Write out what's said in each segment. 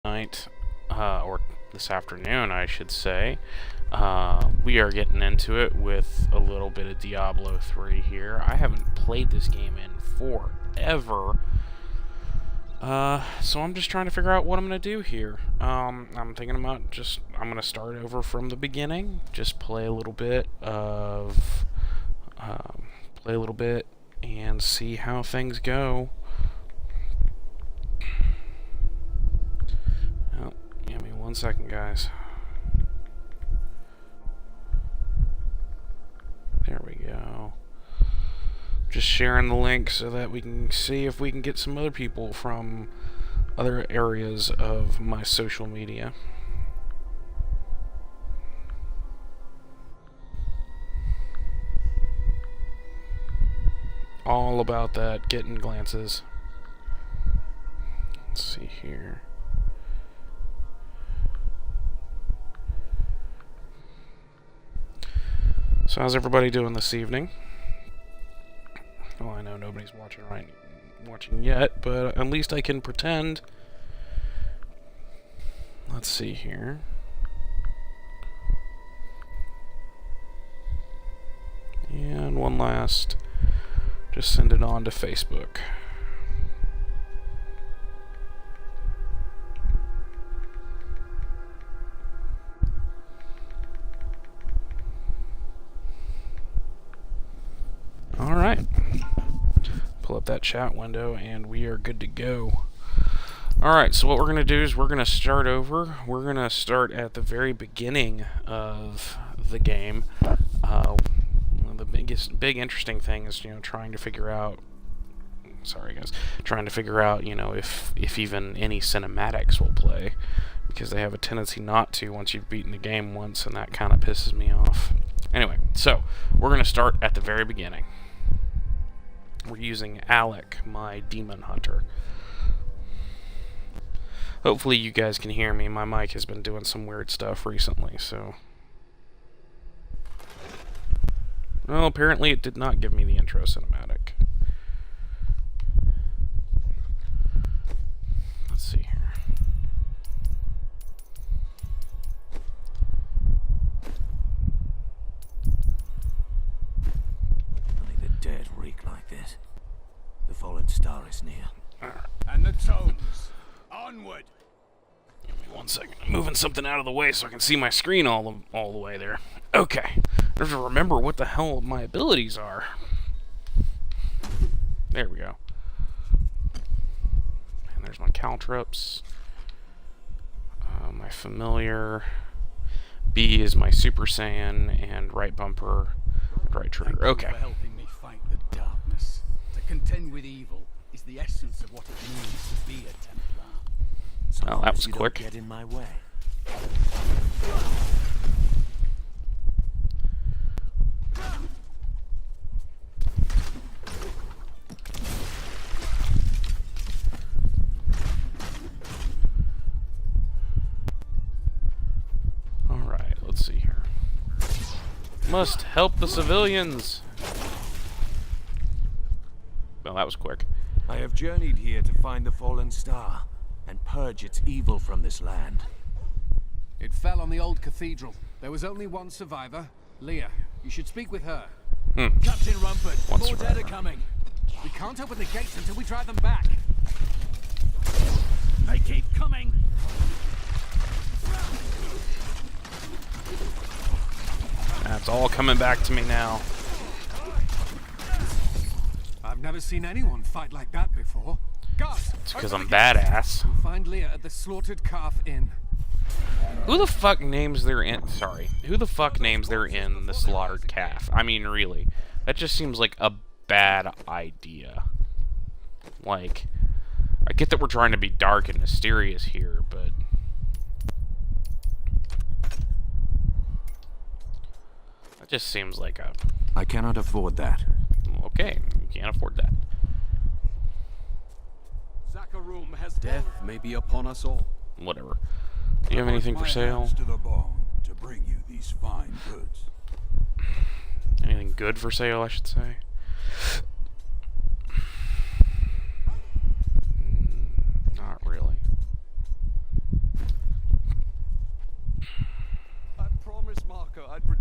Night, or this afternoon, I should say. We are getting into it with a little bit of Diablo 3 here. I haven't played this game in forever. So I'm just trying to figure out what I'm going to do here. I'm thinking about I'm going to start over from the beginning. Just play a little bit and see how things go. Oh, give me 1 second, guys. There we go. Just sharing the link so that we can see if we can get some other people from other areas of my social media. All about that, getting glances. Let's see here. So how's everybody doing this evening? Well, I know nobody's watching yet, but at least I can pretend. Let's see here. And one last. Just send it on to Facebook. Alright. Pull up that chat window and we are good to go. Alright, so what we're going to do is we're going to start over. We're going to start at the very beginning of the game. The big interesting thing is, trying to figure out, if even any cinematics will play. Because they have a tendency not to once you've beaten the game once, and that kind of pisses me off. Anyway, so we're going to start at the very beginning. We're using Alec, my demon hunter. Hopefully you guys can hear me. My mic has been doing some weird stuff recently, so... Well, apparently it did not give me the intro cinematic. Let's see here. Only the dead reek like this. The fallen star is near. And the tones. Onward! Give me 1 second. I'm moving something out of the way so I can see my screen all the way there. Okay. I have to remember what the hell my abilities are. There we go. And there's my caltrops. My familiar. B is my Super Saiyan, and right bumper, and right trigger. Okay. Thank you for helping me fight the darkness. To contend with evil is the essence of what it means to be a Templar. So Well, that was quick. Get in my way. Alright, let's see here. Must help the civilians! Well, that was quick. I have journeyed here to find the fallen star and purge its evil from this land. It fell on the old cathedral. There was only one survivor, Leah. You should speak with her. Captain Rumford, One more dead survivor. are coming. We can't open the gates until we drive them back. They keep coming. That's all coming back to me now. I've never seen anyone fight like that before. Guards! It's because open I'm the gates. badass. We'll find Leah at the Slaughtered Calf Inn. Who the fuck names their inn? Sorry. Who the fuck names their inn the Slaughtered Calf? I mean, really. That just seems like a bad idea. Like, I get that we're trying to be dark and mysterious here, but... That just seems like a... I cannot afford that. Okay, you can't afford that. Zakharum has Death may be upon us all. Whatever. Do you have anything for sale? To the bone to bring you these fine goods. Anything good for sale, I should say? Not really.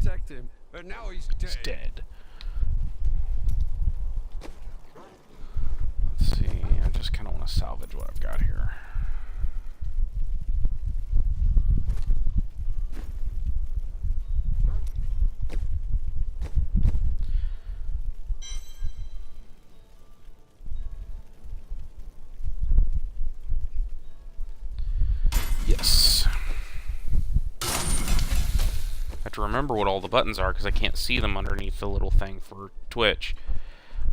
protect him, but now he's dead. He's dead. Let's see. I just kind of want to salvage what I've got here. Yes. I have to remember what all the buttons are because I can't see them underneath the little thing for Twitch.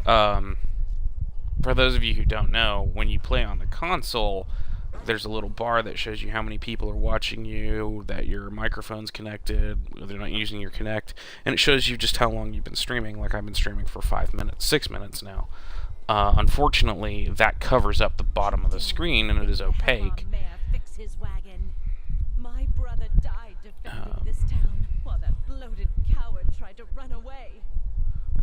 For those of you who don't know, when you play on the console, there's a little bar that shows you how many people are watching you, that your microphone's connected, they're not using your Kinect, and it shows you just how long you've been streaming. Like I've been streaming for 5 minutes, 6 minutes now. Unfortunately, that covers up the bottom of the screen and it is opaque. Fix his wagon. My brother died defending this town while that bloated coward tried to run away.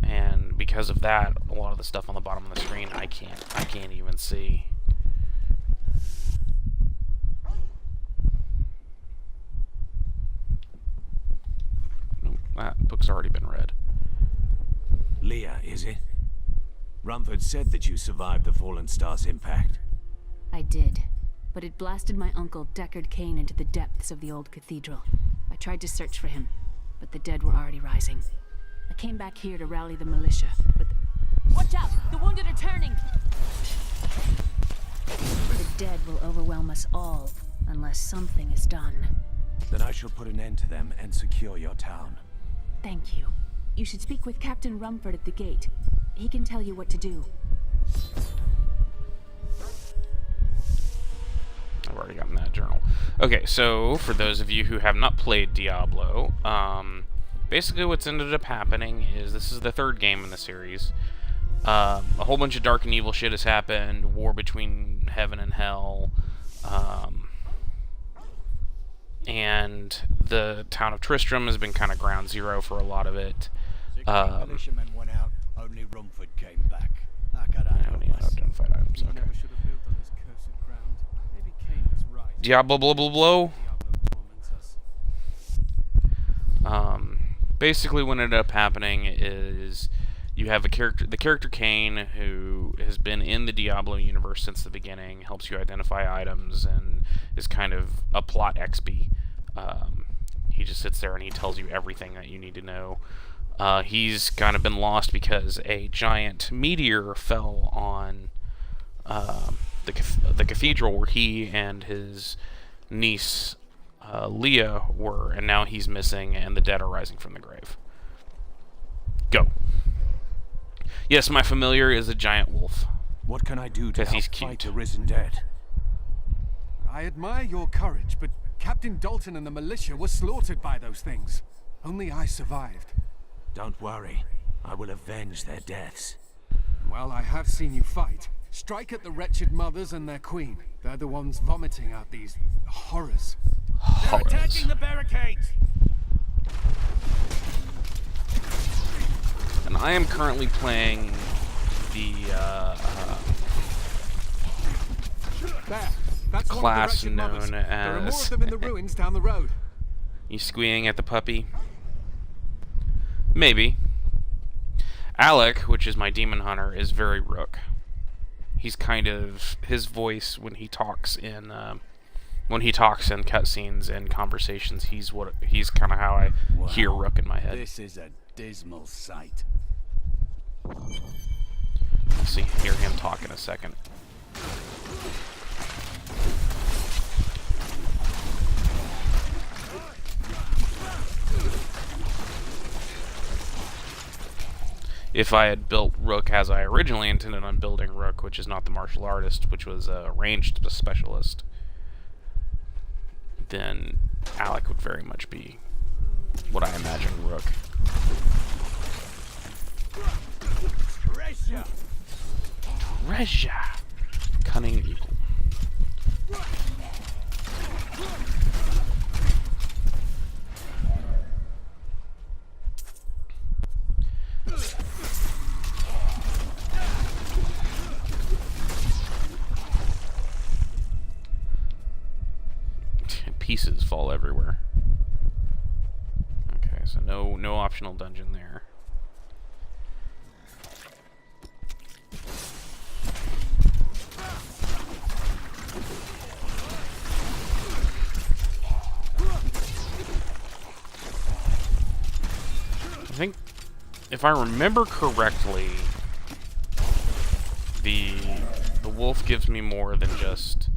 And because of that, a lot of the stuff on the bottom of the screen I can't even see. Nope, that book's already been read. Leah, is it? Rumford said that you survived the Fallen Star's impact. I did, but it blasted my uncle Deckard Cain into the depths of the old cathedral. I tried to search for him, but the dead were already rising. I came back here to rally the militia, but Watch out! The wounded are turning! the dead will overwhelm us all, unless something is done. Then I shall put an end to them and secure your town. Thank you. You should speak with Captain Rumford at the gate. He can tell you what to do. I've already gotten that journal. Okay, so for those of you who have not played Diablo, basically what's ended up happening is this is the third game in the series. A whole bunch of dark and evil shit has happened, war between heaven and hell, and the town of Tristram has been kind of ground zero for a lot of it. 16 militiamen went out, only Rumford came back. How could I I help don't need us? identified items. You Okay. never should have built on this cursed ground. Maybe Cain was right. Diablo blah blah blah. Diablo torments us. Basically what ended up happening is you have the character Cain, who has been in the Diablo universe since the beginning, helps you identify items, and is kind of a plot XP. He just sits there and he tells you everything that you need to know. He's kind of been lost because a giant meteor fell on the cathedral where he and his niece Leah were, and now he's missing, and the dead are rising from the grave. Go. Yes, my familiar is a giant wolf. What can I do to 'Cause help he's fight cute. the risen dead? I admire your courage, but Captain Dalton and the militia were slaughtered by those things. Only I survived. Don't worry. I will avenge their deaths. Well, I have seen you fight. Strike at the wretched mothers and their queen. They're the ones vomiting out these horrors. Horrors. the barricades! And I am currently playing the There. That's class one of the wretched mothers. known There are more as- of them in the ruins down the road. You squeeing at the puppy? Maybe. Alec, which is my demon hunter, is very Rook. He's kind of his voice when he talks in cutscenes and conversations. He's kind of how I hear Wow. Rook in my head. This is a dismal sight. You'll see, hear him talk in a second. If I had built Rook as I originally intended on building Rook, which is not the martial artist, which was a ranged specialist, then Alec would very much be what I imagine Rook. Treasure! Regia! Cunning and evil. Pieces fall everywhere. Okay, so no optional dungeon there. I think, if I remember correctly, the wolf gives me more than just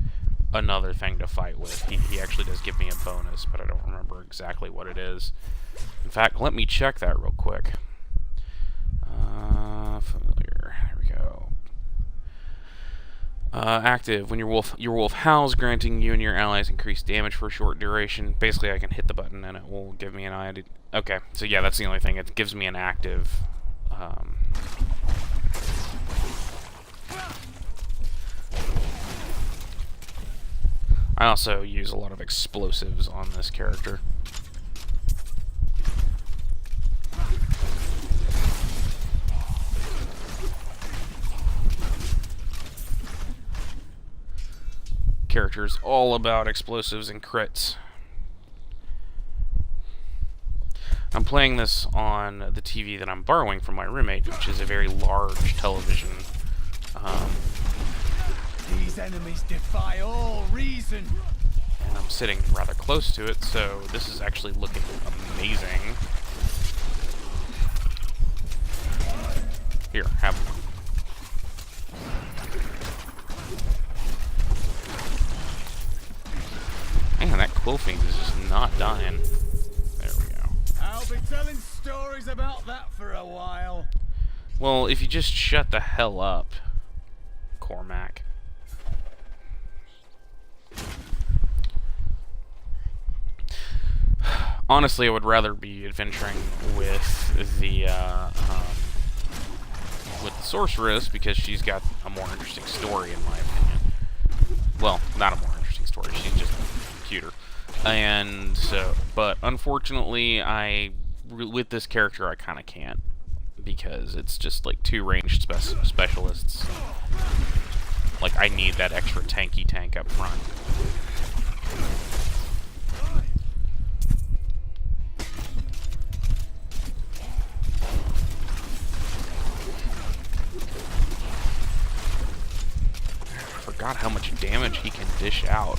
another thing to fight with. He actually does give me a bonus, but I don't remember exactly what it is. In fact, let me check that real quick. Familiar. There we go. Active. When your wolf howls, granting you and your allies increased damage for a short duration. Basically, I can hit the button and it will give me an ID. Okay, so yeah, that's the only thing. It gives me an active. I also use a lot of explosives on this character. Character's all about explosives and crits. I'm playing this on the TV that I'm borrowing from my roommate, which is a very large television. These enemies defy all reason. And I'm sitting rather close to it, so this is actually looking amazing. Here, have one. Man, that Quillfiend is just not dying. There we go. I'll be telling stories about that for a while. Well, if you just shut the hell up, Cormac. Honestly, I would rather be adventuring with the sorceress, because she's got a more interesting story, in my opinion. Well, not a more interesting story. She's just cuter. And so, but unfortunately, with this character, I kind of can't, because it's just like two ranged specialists. Like, I need that extra tanky tank up front. Forgot how much damage he can dish out.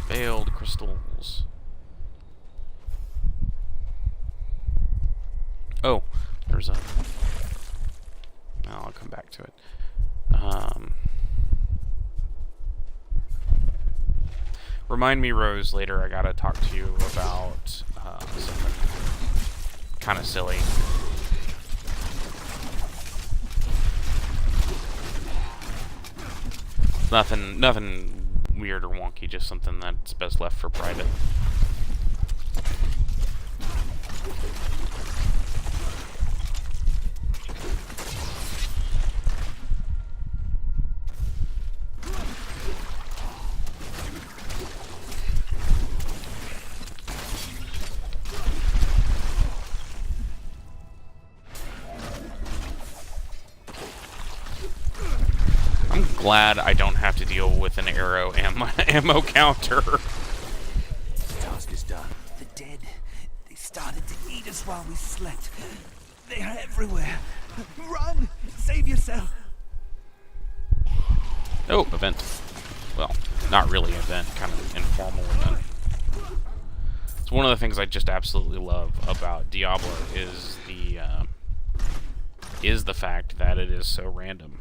Failed crystals. Oh, there's a... I'll come back to it. Remind me, Rose, later I gotta talk to you about something kind of silly. Nothing weird or wonky, just something that's best left for private. Glad I don't have to deal with an arrow ammo counter. The task is done. The dead. They started to eat us while we slept. They are everywhere. Run! Save yourself! Oh, event. Well, not really event, kind of informal event. It's one of the things I just absolutely love about Diablo is the fact that it is so random.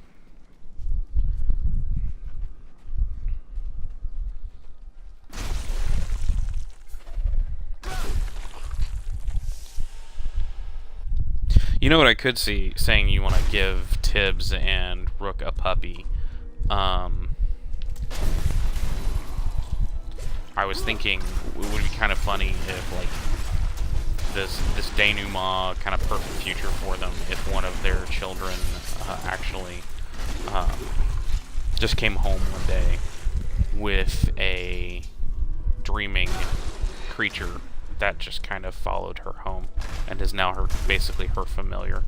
You know what I could see? Saying you want to give Tibbs and Rook a puppy. I was thinking it would be kind of funny if, like, this denouement, kind of perfect future for them, if one of their children actually just came home one day with a dreaming creature that just kind of followed her home and is now basically her familiar.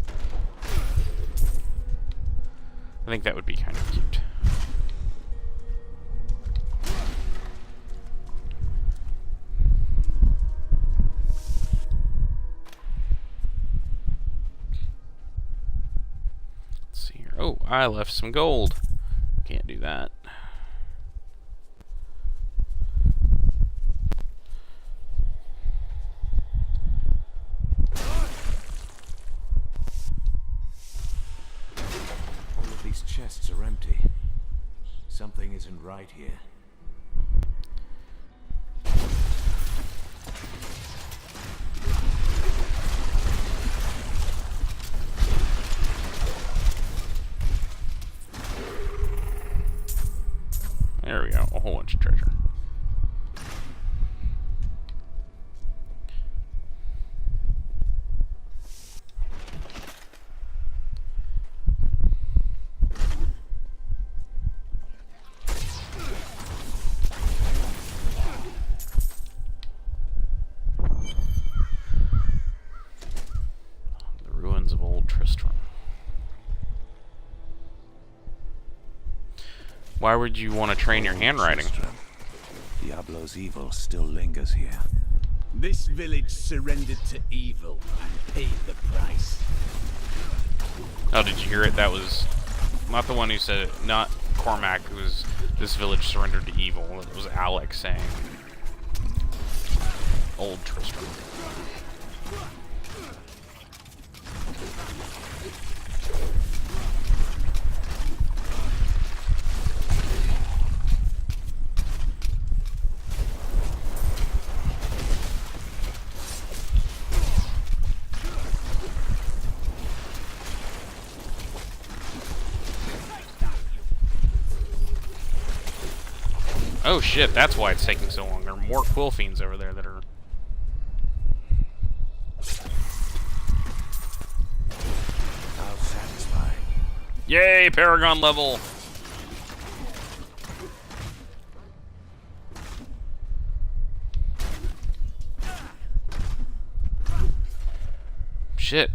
I think that would be kind of cute. Let's see here. Oh, I left some gold. Can't do that. These chests are empty. Something isn't right here. There we go. A whole bunch of treasure. Of old Tristram. Why would you want to train your handwriting? Diablo's evil still lingers here. This village surrendered to evil and paid the price. Oh, did you hear it? That was not the one who said it. Not Cormac, who was this village surrendered to evil. It was Alex saying old Tristram. Oh shit, that's why it's taking so long. There are more quill fiends over there that are... How satisfying. Yay, Paragon level! Shit.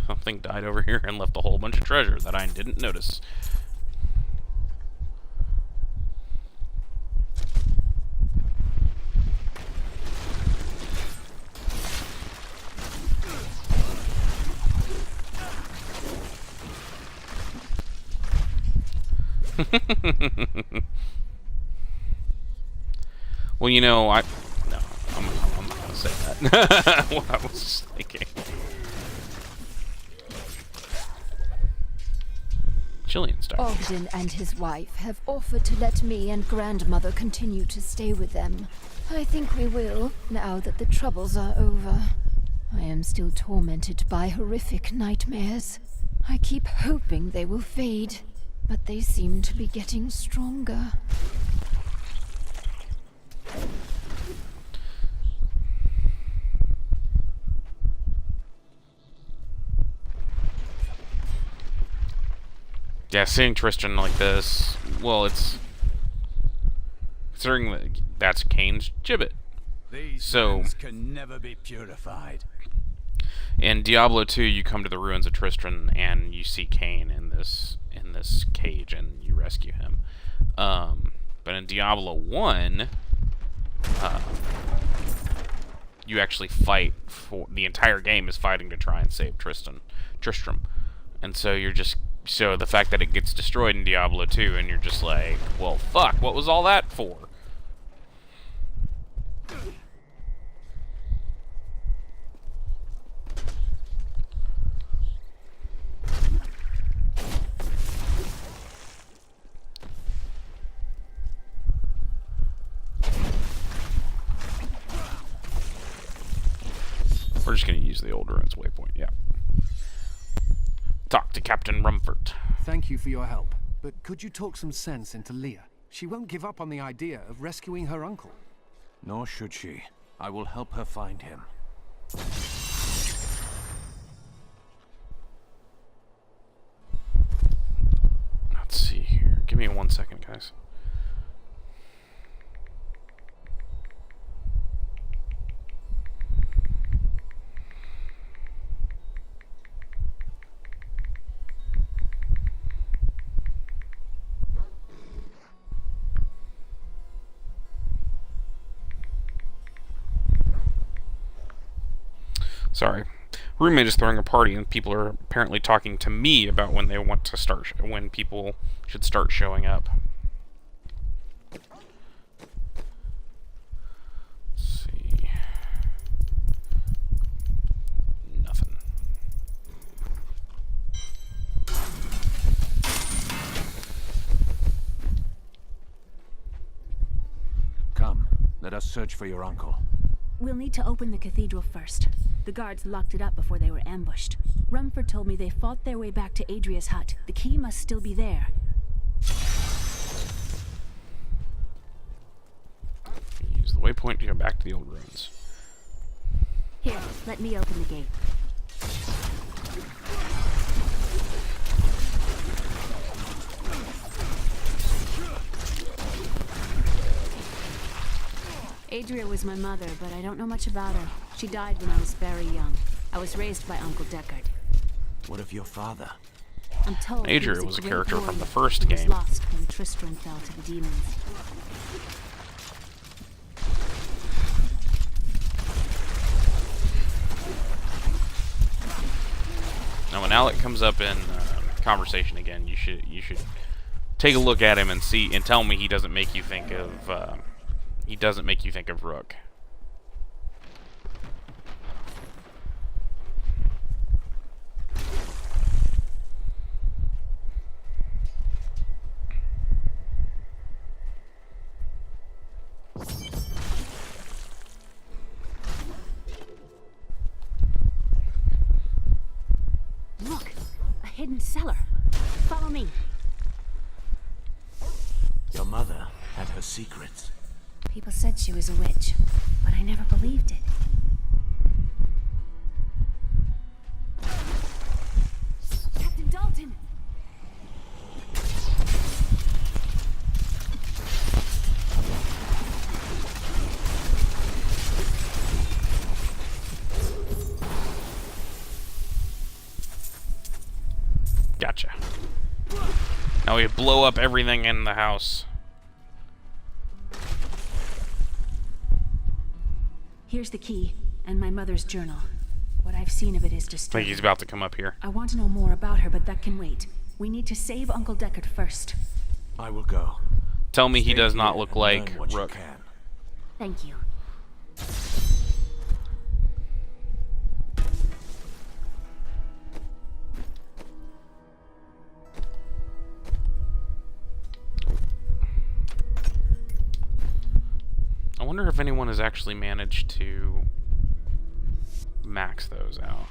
Something died over here and left a whole bunch of treasure that I didn't notice. Well, you know, I'm not gonna say that. What I was just thinking. Chilean style. Ogden and his wife have offered to let me and grandmother continue to stay with them. I think we will, now that the troubles are over. I am still tormented by horrific nightmares. I keep hoping they will fade, but they seem to be getting stronger. Yeah, seeing Tristan like this, well, it's... Considering that that's Kane's gibbet. These lands can never be purified. In Diablo 2, you come to the ruins of Tristram and you see Kane in this cage and you rescue him. But in Diablo 1, you actually fight for... The entire game is fighting to try and save Tristram. And so you're just... So the fact that it gets destroyed in Diablo 2 and you're just like, well, fuck, what was all that for? We're just going to use the old ruins waypoint, yeah. Talk to Captain Rumford. Thank you for your help, but could you talk some sense into Leah? She won't give up on the idea of rescuing her uncle. Nor should she. I will help her find him. Let's see here. Give me 1 second, guys. Sorry. Roommate is throwing a party, and people are apparently talking to me about when they want to start, when people should start showing up. Let's see. Nothing. Come, let us search for your uncle. We'll need to open the cathedral first. The guards locked it up before they were ambushed. Rumford told me they fought their way back to Adria's hut. The key must still be there. Use the waypoint to go back to the old ruins. Here, let me open the gate. Adria was my mother, but I don't know much about her. She died when I was very young. I was raised by Uncle Deckard. What of your father? I'm told Adria he was a great character from warrior the first who was game. lost when Tristram fell to the demons. Now, when Alec comes up in conversation again, you should take a look at him and see and tell me he doesn't make you think of Rook. Look, a hidden cellar. Follow me. Your mother had her secrets. People said she was a witch, but I never believed it. Captain Dalton! Gotcha. Now we blow up everything in the house. Here's the key, and my mother's journal. What I've seen of it is I think disturbing. he's about to come up here. I want to know more about her, but that can wait. We need to save Uncle Deckard first. I will go. Tell me he Stay does not here look and like learn what you Rook. can. Thank you. I wonder if anyone has actually managed to max those out.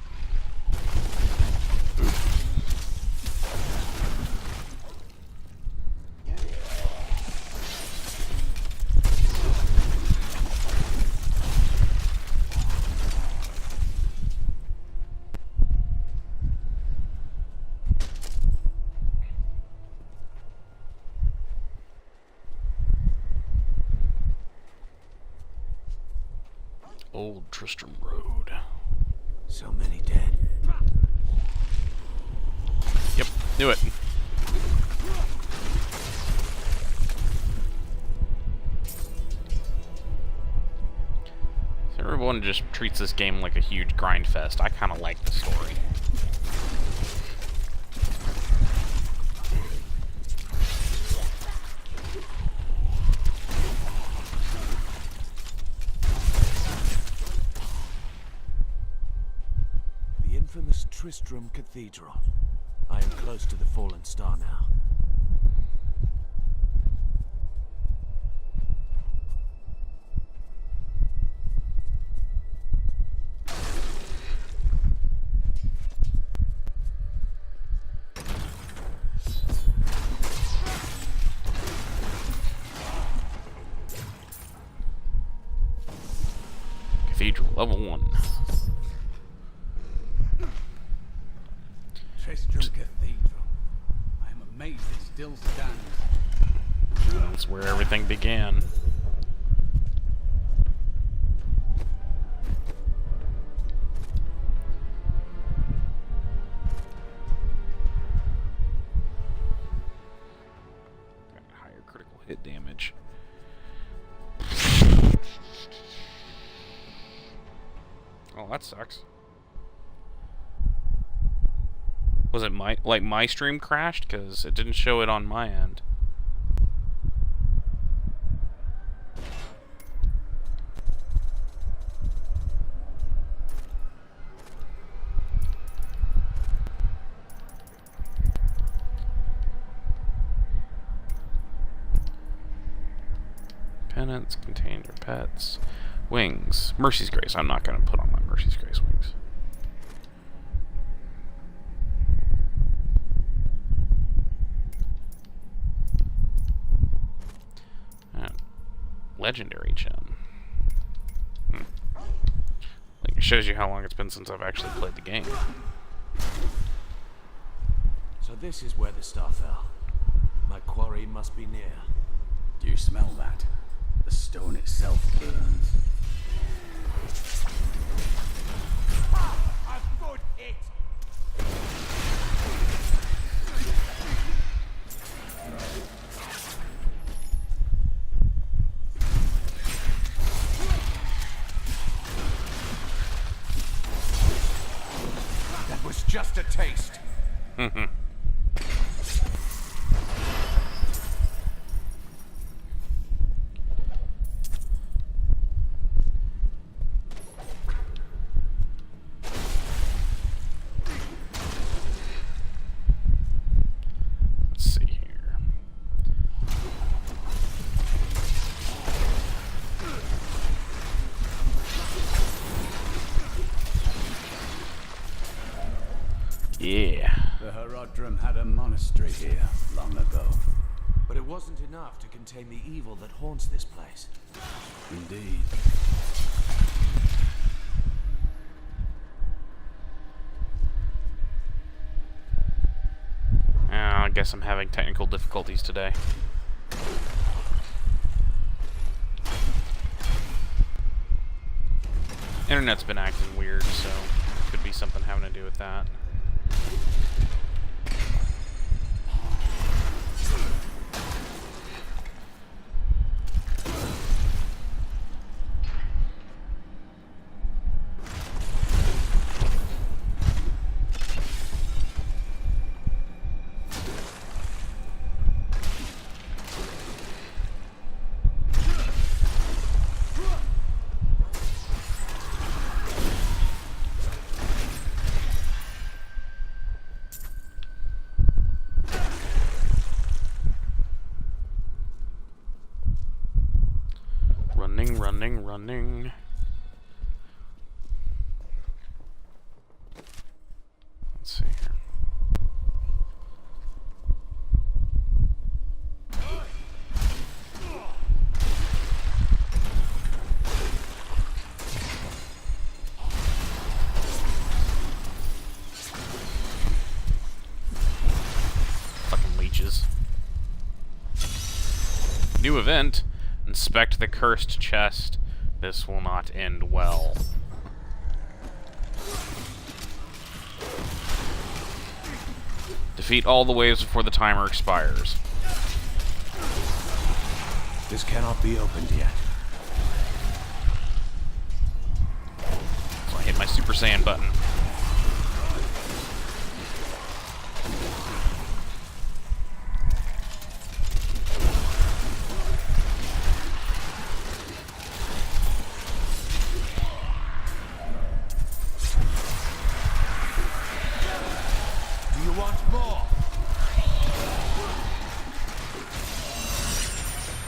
Old Tristram Road. So many dead. Yep, knew it. Everyone just treats this game like a huge grind fest. I kind of like the story. The infamous Tristram Cathedral. I am close to the fallen star now. Cathedral, level 1. Tristram Cathedral. I am amazed it still stands. That's where everything began. Got higher critical hit damage. Oh, that sucks. Was it my stream crashed? Because it didn't show it on my end. Penance, contain your pets. Wings. Mercy's Grace. I'm not going to put on my Mercy's Grace wings. Legendary gem. Like, it shows you how long it's been since I've actually played the game. So this is where the star fell. My quarry must be near. Do you smell that? The stone itself burns. A good hit! That was just a taste. Let's see here. Yeah. The Herodrum had a monastery here long ago. But it wasn't enough to contain the evil that haunts this place. Indeed. I guess I'm having technical difficulties today. Internet's been acting weird, so could be something having to do with that. Running. Let's see here. Fucking leeches. New event. Inspect the cursed chest. This will not end well. Defeat all the waves before the timer expires. This cannot be opened yet. So I hit my Super Saiyan button.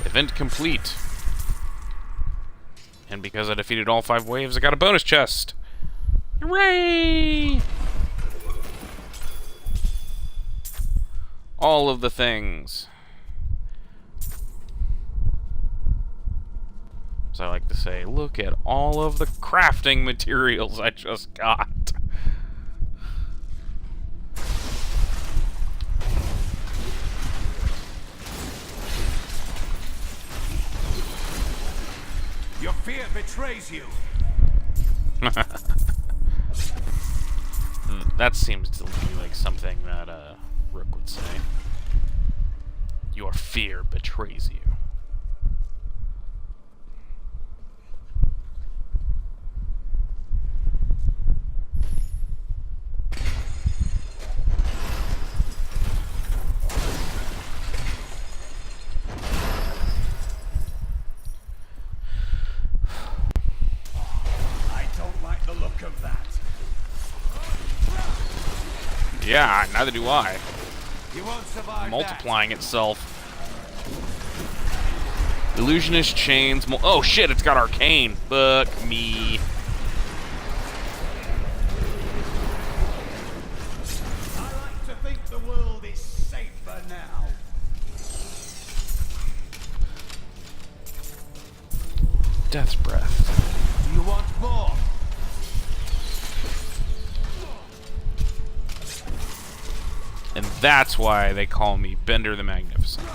Event complete. And because I defeated all 5 waves, I got a bonus chest. Hooray! All of the things. As I like to say, look at all of the crafting materials I just got. Your fear betrays you. That seems to be like something that Rook would say. Your fear betrays you. Yeah, neither do I. You won't survive Multiplying itself. Illusionist chains. Oh shit! It's got arcane. Fuck me. I like to think the world is safer now. Death's breath. Do you want more? And that's why they call me Bender the Magnificent.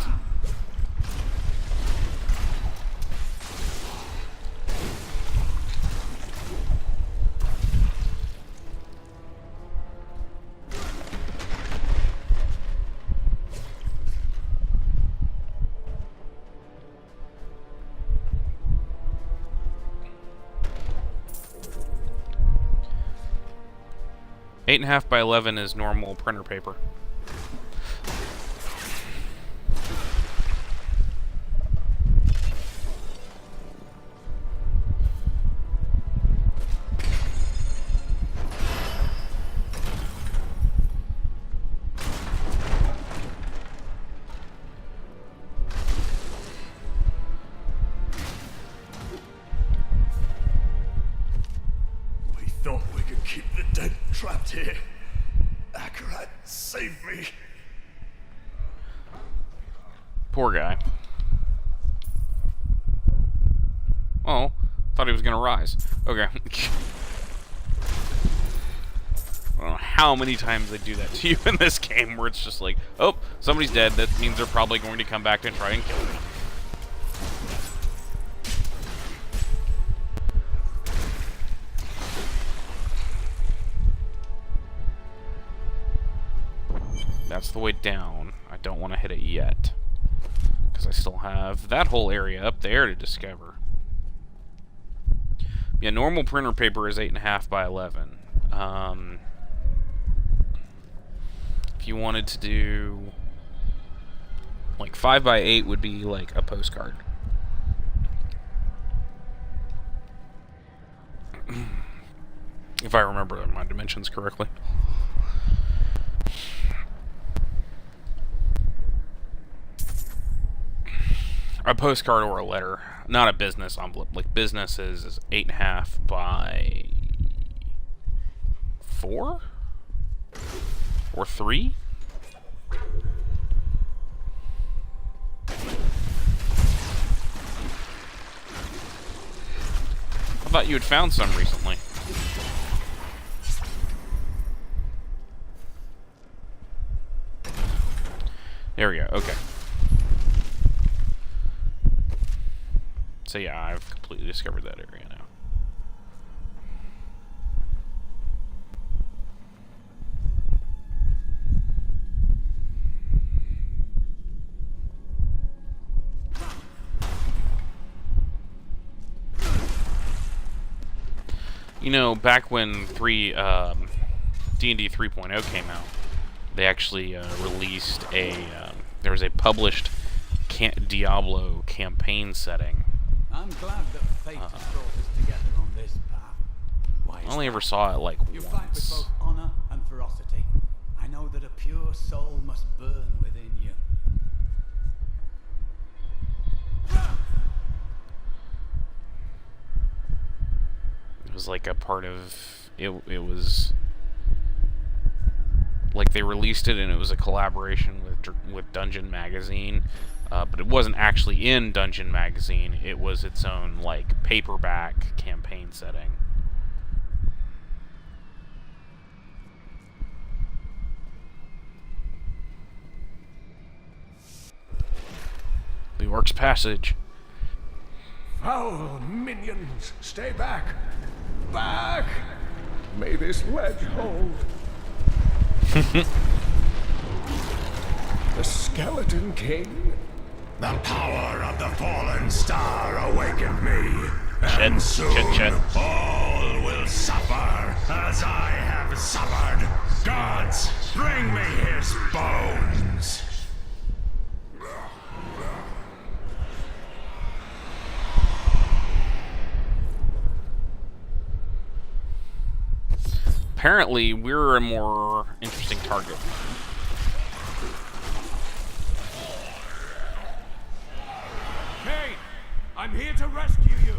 Eight and a half by 11 is normal printer paper. We thought we could keep the dead trapped here. Akarat, save me. Poor guy. Oh, thought he was gonna rise. Okay. I don't know how many times they do that to you in this game, where it's just like, oh, somebody's dead. That means they're probably going to come back and try and kill me. That's the way down. I don't want to hit it yet, because I still have that whole area up there to discover. Yeah, normal printer paper is 8.5 by 11. If you wanted to do like 5 by 8 would be like a postcard. If I remember my dimensions correctly. A postcard or a letter, not a business envelope. Like business is 8.5 by 4 or 3. I thought you had found some recently. There we go. Okay. So yeah, I've completely discovered that area now. You know, back when D&D 3.0 came out, they actually released there was a published Diablo campaign setting. I'm glad that fate has brought us together on this path. Why I only ever saw it like you fight with once. both honor and ferocity. I know that a pure soul must burn within you. It was like a part of it. It was like they released it, and it was a collaboration with Dungeon Magazine. But it wasn't actually in Dungeon Magazine. It was its own, like, paperback campaign setting. The Orc's Passage. Foul minions, stay back! Back! May this ledge hold. The Skeleton King? The power of the fallen star awakened me. And soon all will suffer as I have suffered. Gods, bring me his bones. apparently we're a more interesting target. Kane, I'm here to rescue you.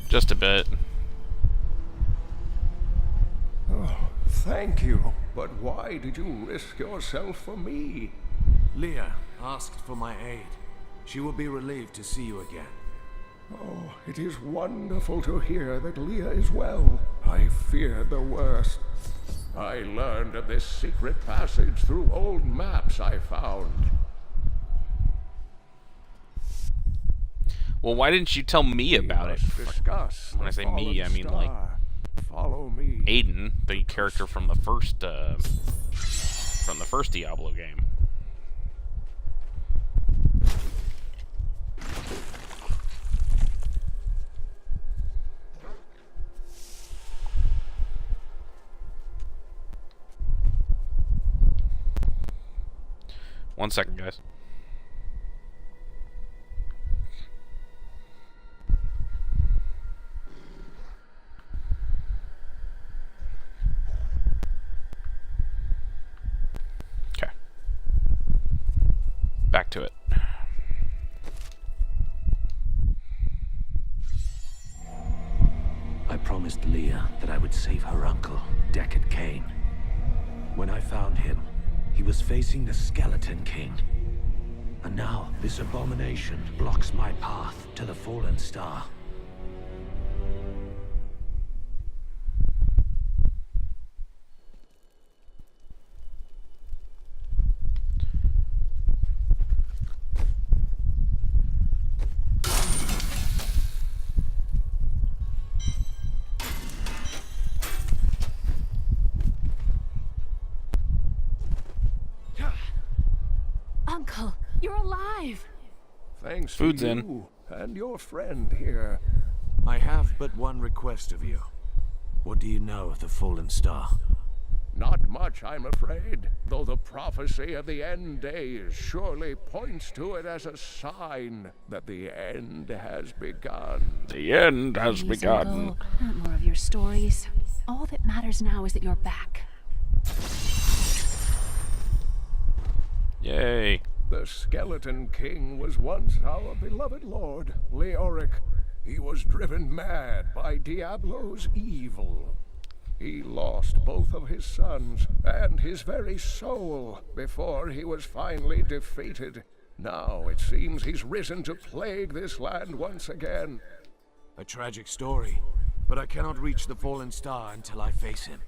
Just a bit. Oh, thank you. But why did you risk yourself for me? Leah asked for my aid. She will be relieved to see you again. Oh, it is wonderful to hear that Leah is well. I feared the worst. I learned of this secret passage through old maps I found. Well, why didn't you tell me about it? Discuss When I say me, I mean like follow me. Aiden, the character from the first Diablo game. One second, guys. Okay. Back to it. I promised Leah that I would save her uncle, Deckard Cain. When I found him, he was facing the Skeleton King. And now, this abomination blocks my path to the Fallen Star. Uncle, you're alive! Thanks Food's to in. you and your friend here. I have but one request of you. What do you know of the Fallen Star? Not much, I'm afraid, though the prophecy of the end days surely points to it as a sign that the end has begun. The end has Please, begun. Uncle, not more of your stories. All that matters now is that you're back. Yay. The Skeleton King was once our beloved lord, Leoric. He was driven mad by Diablo's evil. He lost both of his sons and his very soul before he was finally defeated. Now it seems he's risen to plague this land once again. A tragic story, but I cannot reach the Fallen Star until I face him.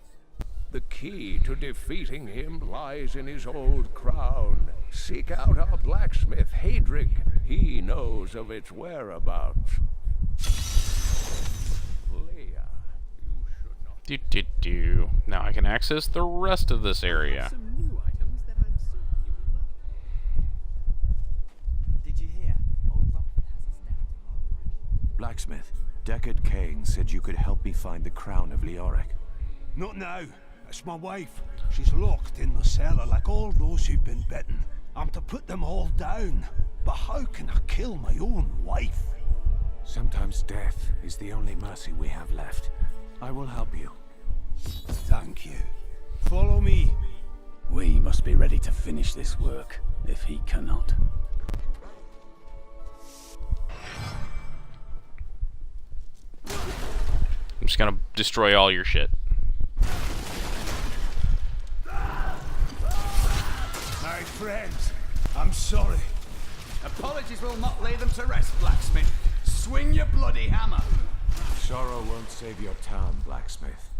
The key to defeating him lies in his old crown. Seek out our blacksmith, Hadrig. He knows of its whereabouts. Leah, you should not... Do. Now I can access the rest of this area. Some new items that I'm certain you will love. Did you hear? Old Rumford has us down to half-price. Blacksmith, Deckard Cain said you could help me find the crown of Leoric. Not now. It's my wife. She's locked in the cellar like all those who've been bitten. I'm to put them all down. But how can I kill my own wife? Sometimes death is the only mercy we have left. I will help you. Thank you. Follow me. We must be ready to finish this work, if he cannot. I'm just gonna destroy all your shit. My friends, I'm sorry. Apologies will not lay them to rest, blacksmith. Swing your bloody hammer. Sorrow won't save your town, Blacksmith.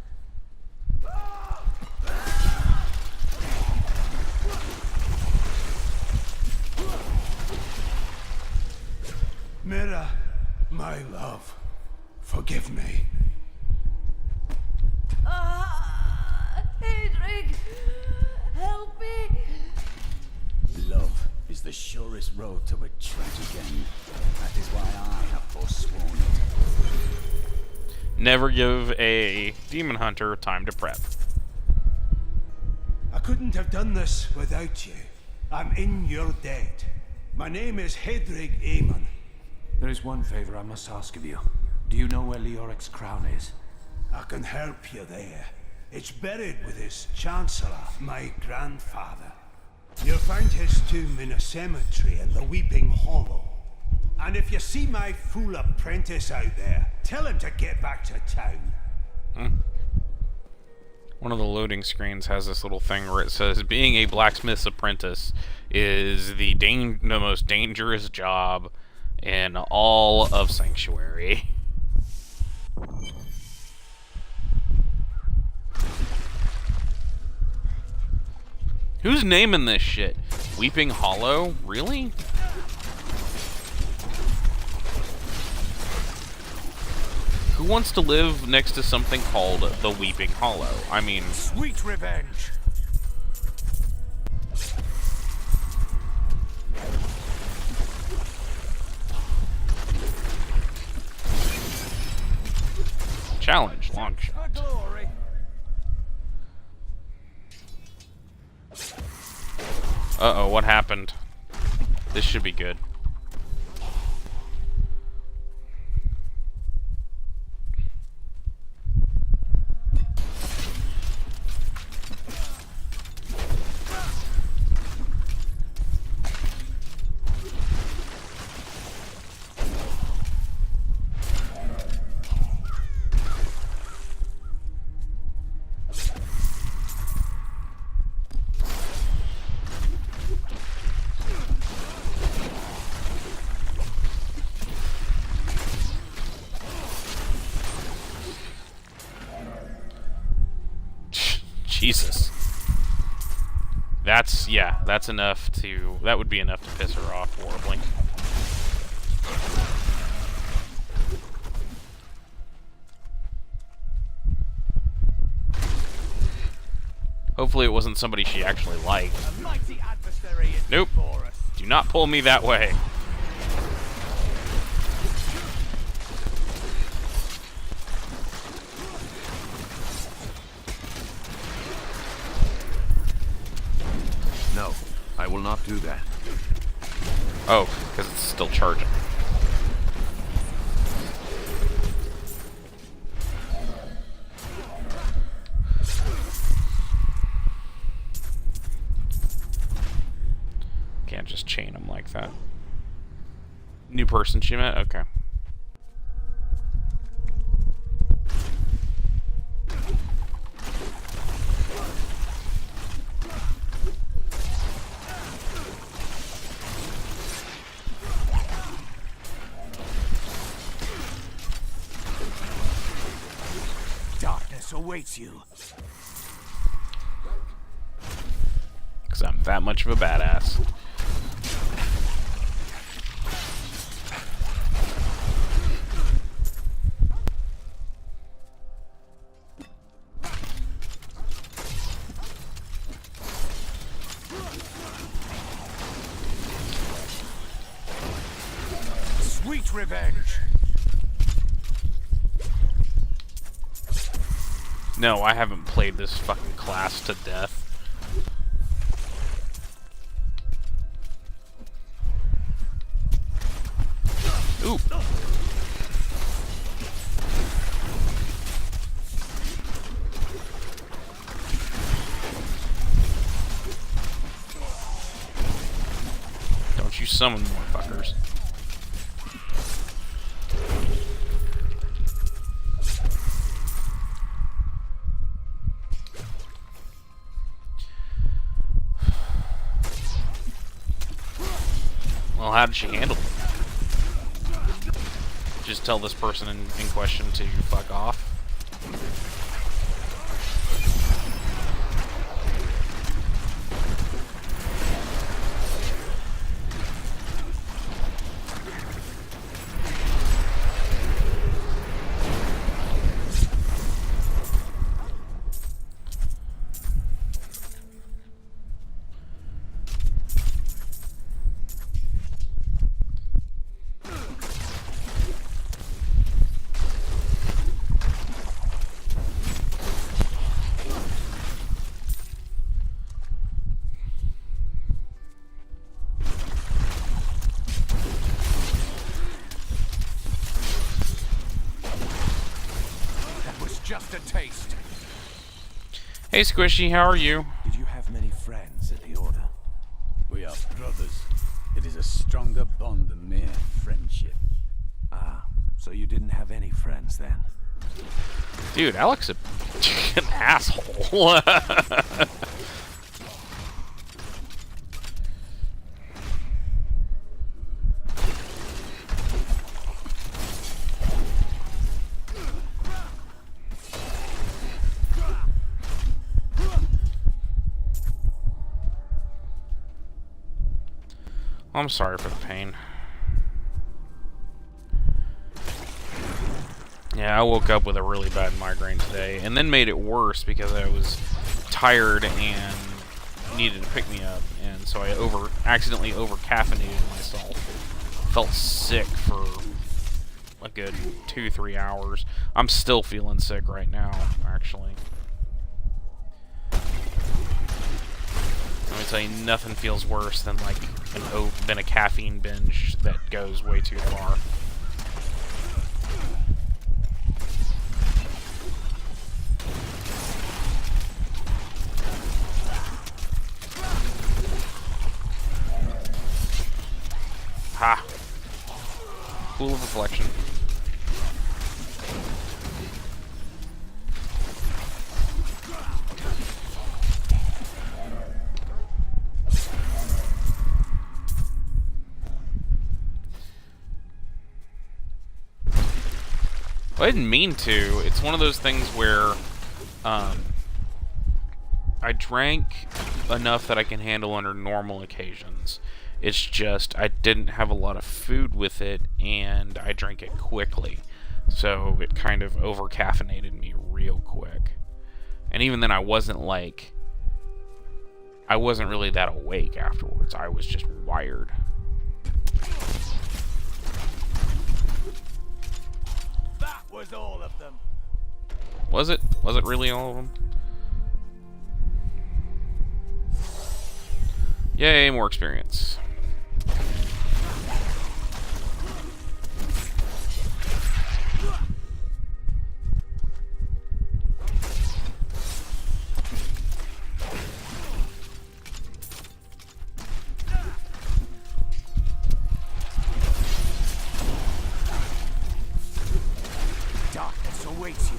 Mira, my love, forgive me. Hadrig, help me. Love is the surest road to a tragic end. That is why I have forsworn it. Never give a demon hunter time to prep. I couldn't have done this without you. I'm in your debt. My name is Hedrig Aemon. There is one favor I must ask of you. Do you know where Leoric's crown is? I can help you there. It's buried with his chancellor, my grandfather. You'll find his tomb in a cemetery in the Weeping Hollow. And if you see my fool apprentice out there, tell him to get back to town. One of the loading screens has this little thing where it says, being a blacksmith's apprentice is the most dangerous job in all of Sanctuary. Who's naming this shit? Weeping Hollow? Really? Who wants to live next to something called the Weeping Hollow? I mean... Sweet revenge! Challenge, long shot. Glory! Uh-oh, what happened? This should be good. Jesus. That's enough to... That would be enough to piss her off horribly. Hopefully it wasn't somebody she actually liked. Nope. Do not pull me that way. No, I will not do that. Oh, because it's still charging. Can't just chain them like that. New person she met? Okay. Darkness awaits you. Because I'm that much of a badass. Sweet revenge. No, I haven't played this fucking class to death. Ooh. Don't you summon more fuckers. Well, how did she handle it? Just tell this person in question to fuck off? just a taste. Hey, Squishy, how are you? Did you have many friends at the Order? We are brothers. It is a stronger bond than mere friendship. Ah, so you didn't have any friends then? Dude, Alex an asshole. I'm sorry for the pain. Yeah, I woke up with a really bad migraine today, and then made it worse because I was tired and needed to pick me up, and so I accidentally over-caffeinated myself. Felt sick for a good 2-3 hours. I'm still feeling sick right now, actually. Let me tell you, nothing feels worse than like a caffeine binge that goes way too far. Ha! Pool of reflection. I didn't mean to. It's one of those things where I drank enough that I can handle under normal occasions. It's just I didn't have a lot of food with it, and I drank it quickly. So it kind of over-caffeinated me real quick. And even then I wasn't really that awake afterwards. I was just wired. That was all of them. Was it? Was it really all of them? Yay, more experience. Darkness awaits you.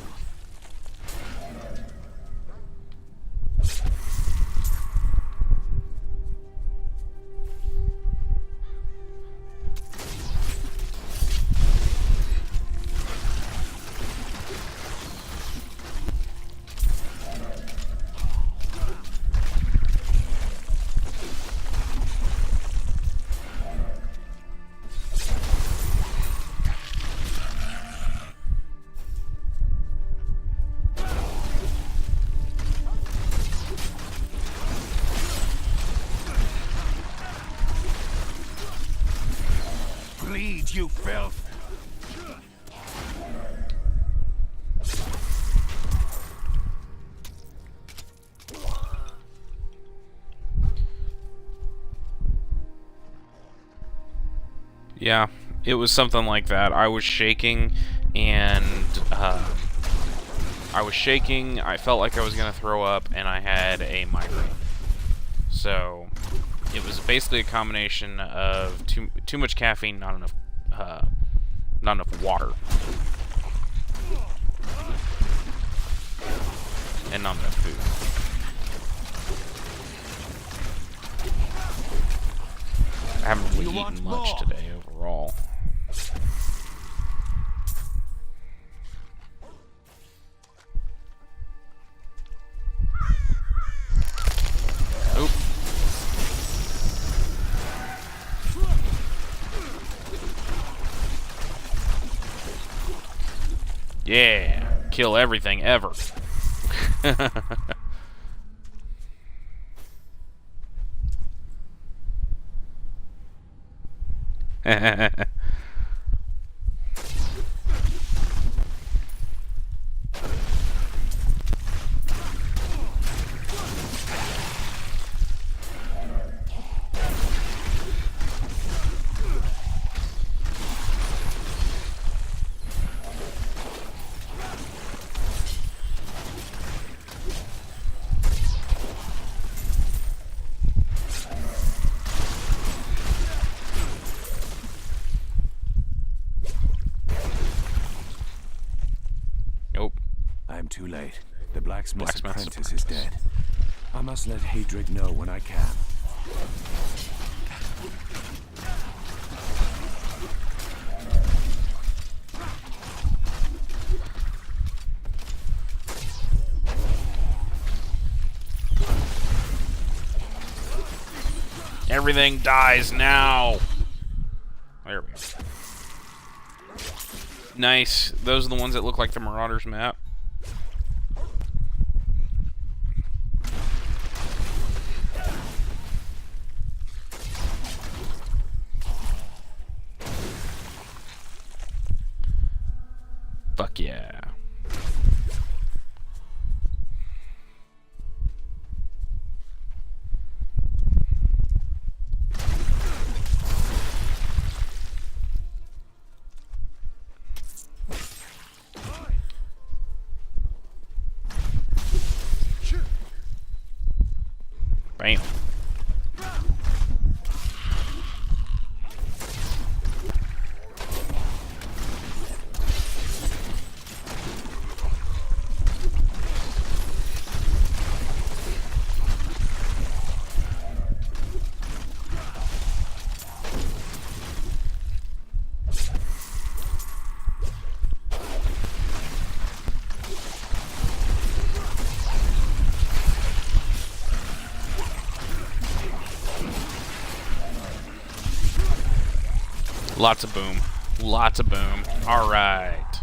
Bleed, you filth! Yeah, it was something like that. I was shaking, and I felt like I was going to throw up, and I had a migraine. So it was basically a combination of too much caffeine, not enough water, and not enough food. I haven't really eaten much today overall. Oop. Yeah, kill everything ever. I'm too late. The blacksmith's Blacksmith's apprentice is dead. I must let Hadric know when I can. Everything dies now. There we go. Nice. Those are the ones that look like the Marauders map. Fuck yeah. Bam. Lots of boom. Lots of boom. Alright.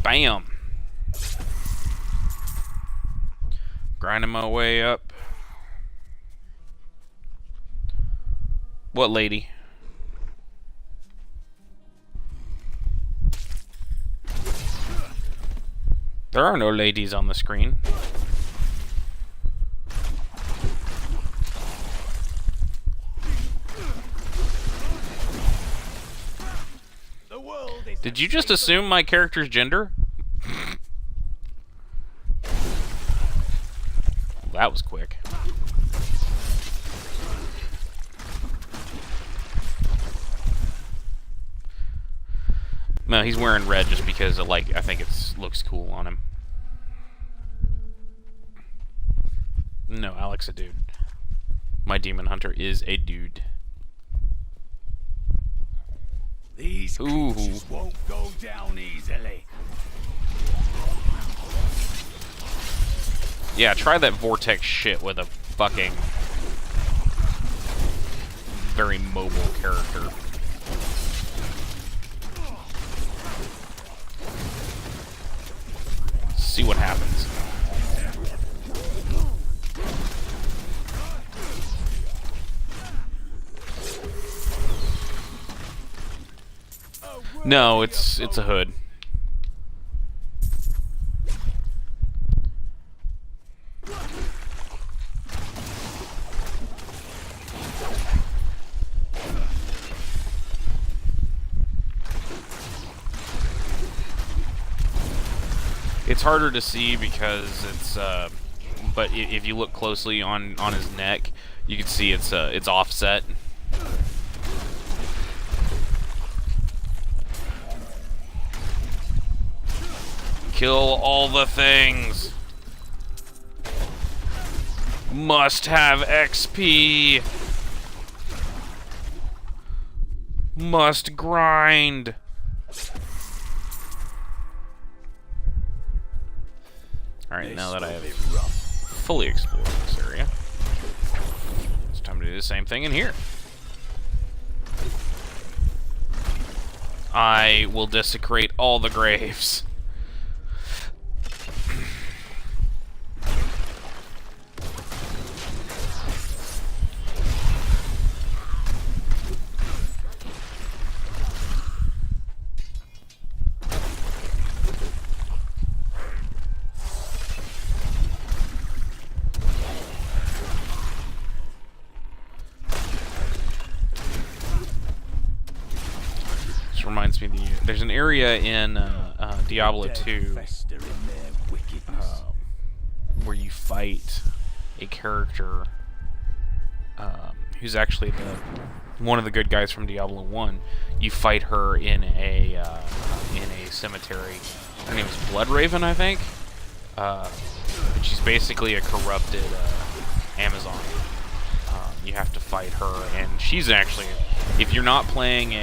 Bam. Grinding my way up. What lady? There are no ladies on the screen. Did you just assume my character's gender? That was quick. No, he's wearing red just because I think it looks cool on him. No, Alex a dude. My demon hunter is a dude. These creatures won't go down easily. Yeah, try that vortex shit with a fucking very mobile character. See what happens. No, it's a hood. It's harder to see because it's but if you look closely on his neck, you can see it's offset. Kill all the things. Must have XP. Must grind. Alright, now that I have fully explored this area, it's time to do the same thing in here. I will desecrate all the graves. Reminds me of there's an area in Diablo 2 where you fight a character who's actually one of the good guys from Diablo 1. You fight her in a cemetery. Her name is Bloodraven, I think. And she's basically a corrupted Amazon. You have to fight her, and she's actually, if you're not playing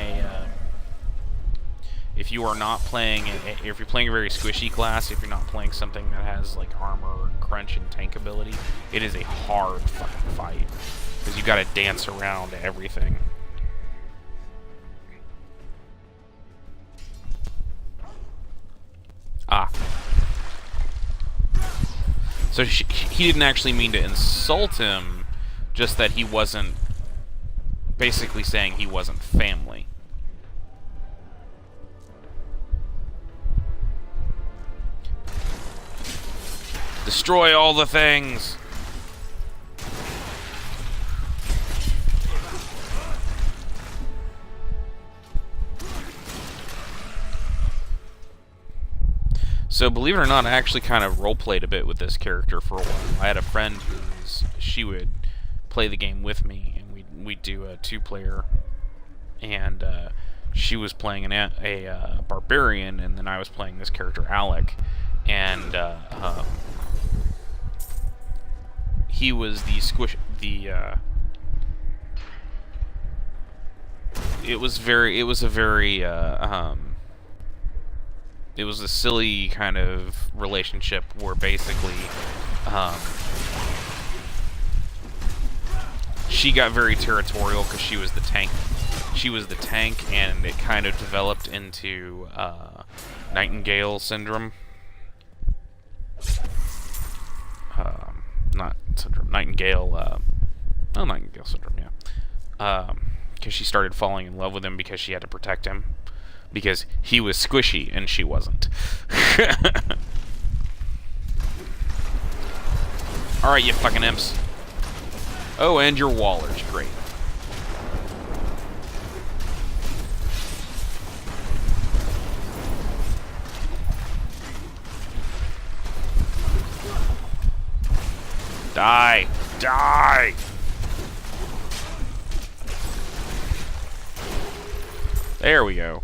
if you're playing a very squishy class, if you're not playing something that has like armor, crunch, and tank ability, it is a hard fucking fight because you got to dance around everything. Ah. So he didn't actually mean to insult him, just that he wasn't, basically saying he wasn't family. Destroy all the things! So, believe it or not, I actually kind of roleplayed a bit with this character for a while. I had a friend she would play the game with me, and we'd do a 2-player, and she was playing a barbarian, and then I was playing this character, Alec, and he was it was a silly kind of relationship where basically she got very territorial because she was the tank. She was the tank, and it kind of developed into Nightingale syndrome. Not syndrome. Nightingale. Nightingale syndrome. Yeah. Because she started falling in love with him because she had to protect him. Because he was squishy and she wasn't. Alright, you fucking imps. Oh, and your wallers. Great. Die! Die! There we go.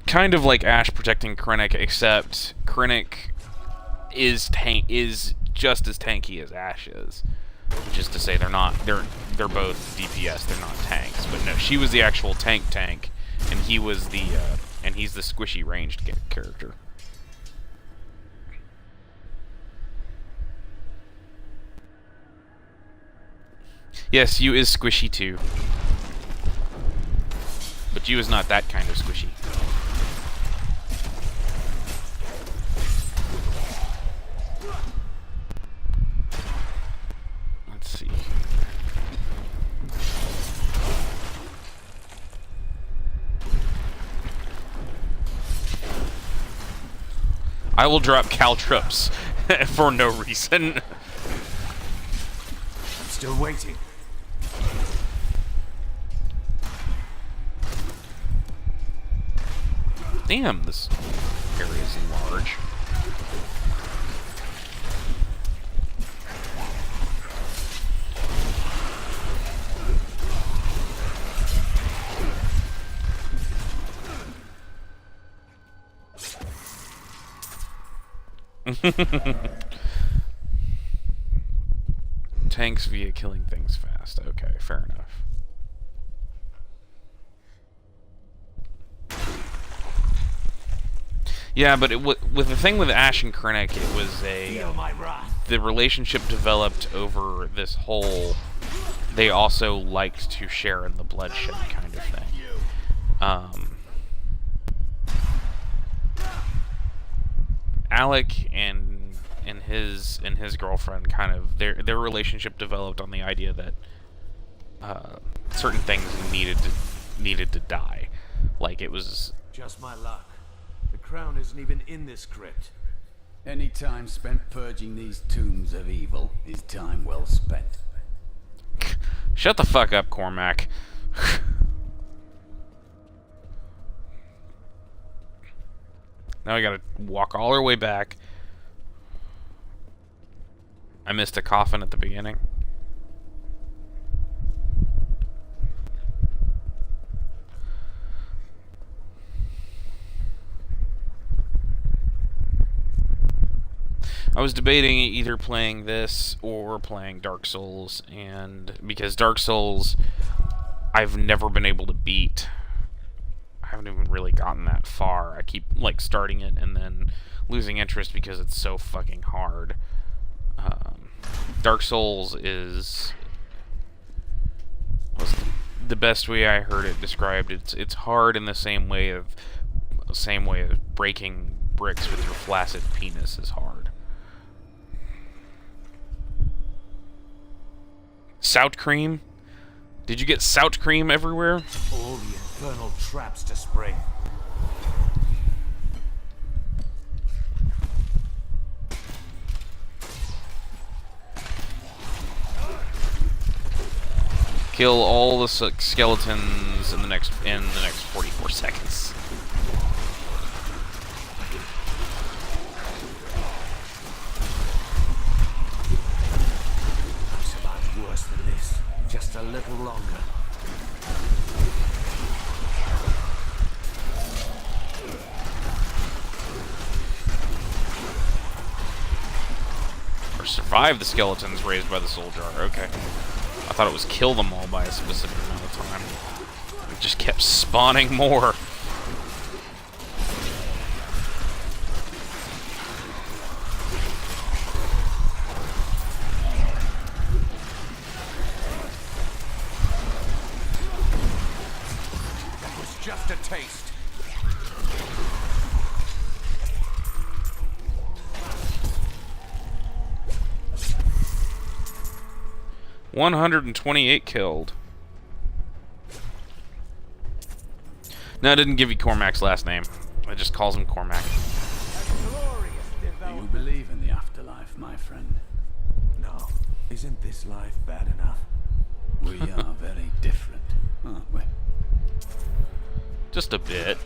Kind of like Ash protecting Krennic, except Krennic is just as tanky as Ash is. Which is to say, they're both DPS. They're not tanks. But no, she was the actual tank, and he was the and he's the squishy ranged character. Yes, you is squishy too. But you is not that kind of squishy. Let's see. I will drop caltrops for no reason. I'm still waiting. Damn, this area is large. Tanks via killing things fast. Okay, fair enough. Yeah, but with the thing with Ash and Krennic, it was the relationship developed over this whole. They also liked to share in the bloodshed kind of thing. Alec and his girlfriend kind of their relationship developed on the idea that certain things needed to die, like it was Just my luck. The crown isn't even in this crypt. Any time spent purging these tombs of evil is time well spent. Shut the fuck up, Cormac. Now we gotta walk all our way back. I missed a coffin at the beginning. I was debating either playing this or playing Dark Souls, and because Dark Souls, I've never been able to beat. I haven't even really gotten that far. I keep, like, starting it and then losing interest because it's so fucking hard. Dark Souls was the best way I heard it described. It's hard in the same way of breaking bricks with your flaccid penis is hard. Sout cream? Did you get sout cream everywhere? All the infernal traps to spring. Kill all the skeletons in the next 44 seconds. It's about worse than this. Just a little longer. Or survive the skeletons raised by the soul jar. Okay. I thought it was kill them all by a specific amount of time. It just kept spawning more. That was just a taste. 128 killed. No, it didn't give you Cormac's last name. It just calls him Cormac. Do you believe in the afterlife, my friend? No. Isn't this life bad enough? We are very different, aren't we? Just a bit.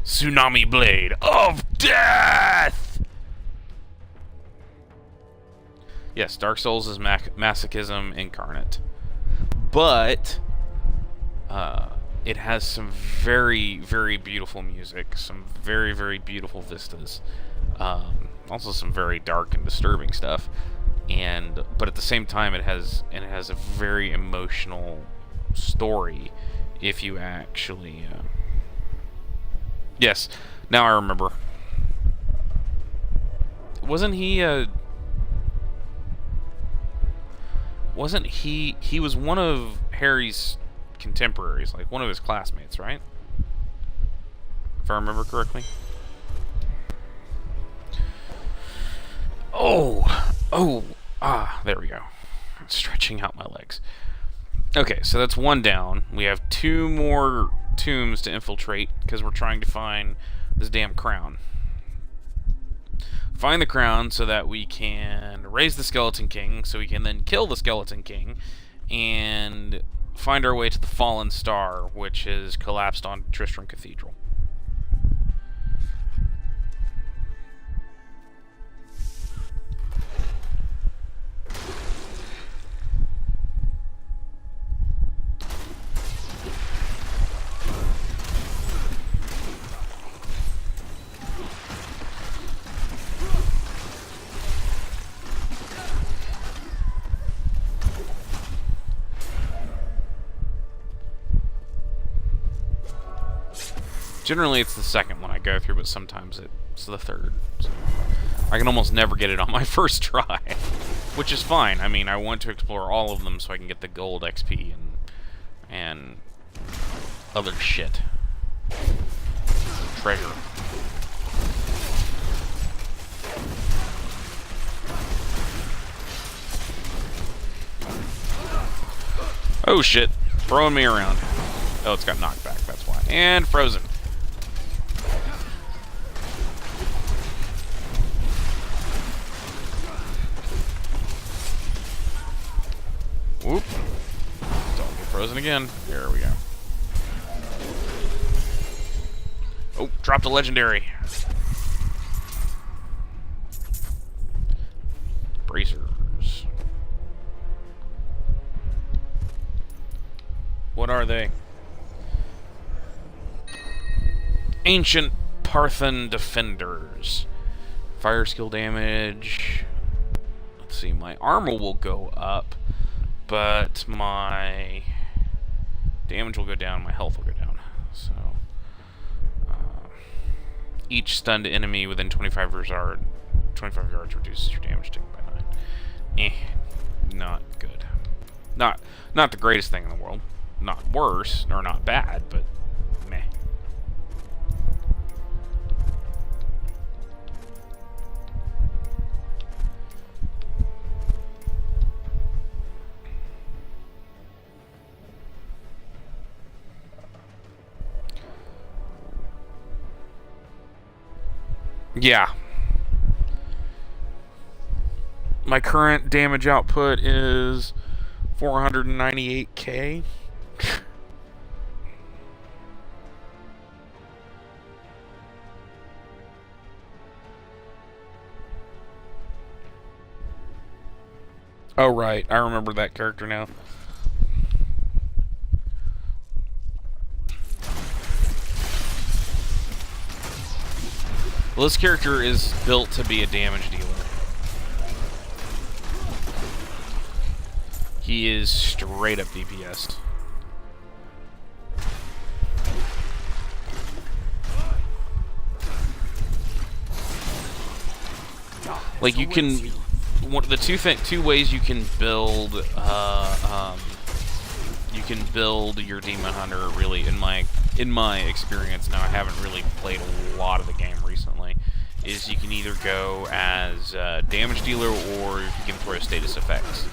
Tsunami Blade of Death! Yes, Dark Souls is masochism incarnate. But it has some very, very beautiful music, some very, very beautiful vistas. Also some very dark and disturbing stuff. But at the same time it has a very emotional story if you actually yes, now I remember. Wasn't he he was one of Harry's contemporaries, like one of his classmates, right? If I remember correctly. There we go. Stretching out my legs. Okay, so that's one down. We have 2 more tombs to infiltrate because we're trying to find this damn crown. Find the crown so that we can raise the Skeleton King, so we can then kill the Skeleton King, and find our way to the Fallen Star, which is collapsed on Tristram Cathedral. Generally, it's the second one I go through, but sometimes it's the third. So I can almost never get it on my first try, which is fine. I mean, I want to explore all of them so I can get the gold XP and other shit. Treasure. Oh shit, throwing me around. Oh, it's got knocked back, that's why. And frozen. Whoop. Don't get frozen again. There we go. Oh, dropped a legendary. Bracers. What are they? Ancient Parthen Defenders. Fire skill damage. Let's see, my armor will go up, but my damage will go down, my health will go down. So, each stunned enemy within 25 yards reduces your damage taken by 9. Not good. Not the greatest thing in the world. Not worse, or not bad, but meh. Yeah. My current damage output is 498k. Oh, right. I remember that character now. Well, this character is built to be a damage dealer. He is straight up DPS. Like, you can... one of the two ways you can build your Demon Hunter, really, in my experience. Now, I haven't really played a lot of the game recently. Is you can either go as damage dealer, or you can throw status effects.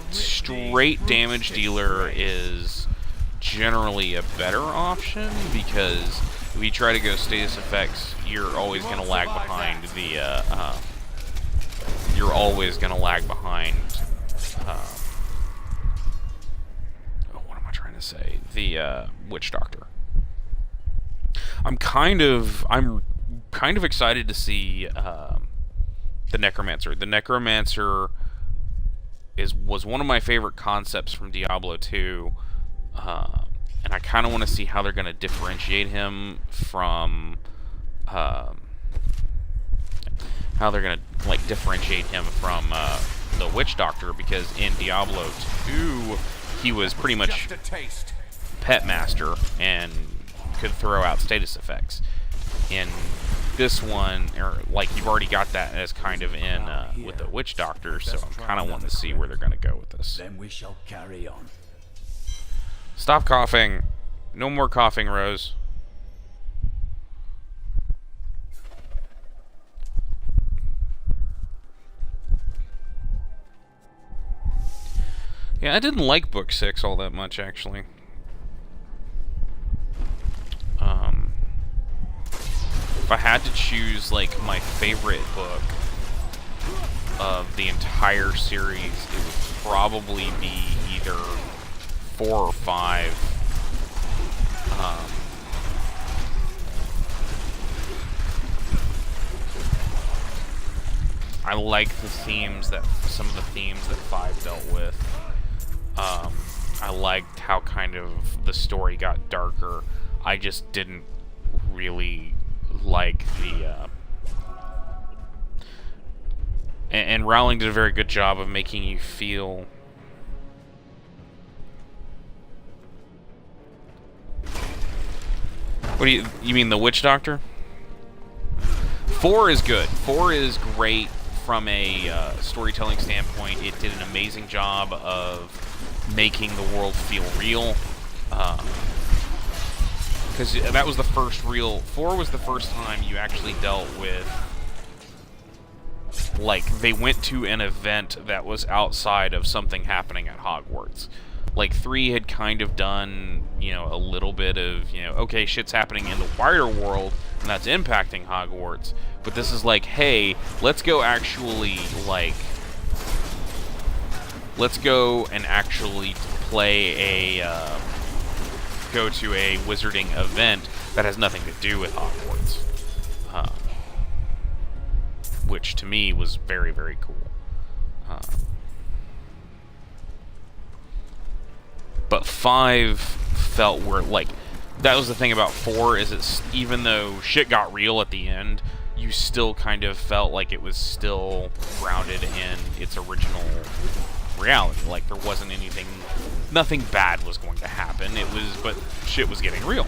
Straight damage dealer is generally a better option, because if you try to go status effects, you're always going to lag behind the what am I trying to say? The Witch Doctor. I'm kind of excited to see the Necromancer. The Necromancer was one of my favorite concepts from Diablo 2, and I kind of want to see how they're going to differentiate him from the Witch Doctor, because in Diablo 2 he was pretty much Pet Master and could throw out status effects. In this one, like, you've already got that as kind of in with the Witch Doctor, so I'm kind of wanting to see where they're going to go with this. Then we shall carry on. Stop coughing. No more coughing, Rose. Yeah, I didn't like Book 6 all that much, actually. If I had to choose, like, my favorite book of the entire series, it would probably be either 4 or 5. I like the themes some of the themes that 5 dealt with. I liked how kind of the story got darker. I just didn't really like the and Rowling did a very good job of making you feel what do you mean, the Witch Doctor? 4 is good. 4 is great from a storytelling standpoint. It did an amazing job of making the world feel real, because that was the first real... 4 was the first time you actually dealt with, like, they went to an event that was outside of something happening at Hogwarts. Like, 3 had kind of done, you know, a little bit of, you know, okay, shit's happening in the wider world, and that's impacting Hogwarts. But this is like, hey, let's go actually, like... let's go and actually play a... go to a wizarding event that has nothing to do with Hogwarts. Which, to me, was very, very cool. But 5 felt where, like, that was the thing about 4, is it's, even though shit got real at the end, you still kind of felt like it was still grounded in its original reality. Like, there wasn't anything, nothing bad was going to happen. It was, but shit was getting real.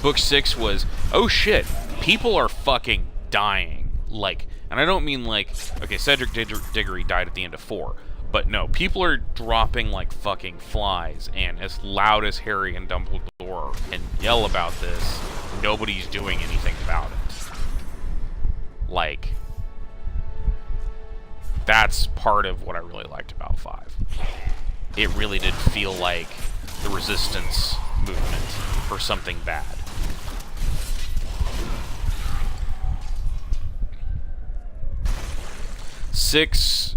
Book 6 was, oh shit, people are fucking dying. Like, and I don't mean like, okay, Cedric Diggory died at the end of 4, but no, people are dropping like fucking flies, and as loud as Harry and Dumbledore can yell about this, nobody's doing anything about it. Like, that's part of what I really liked about 5. It really did feel like the resistance movement for something bad. Six,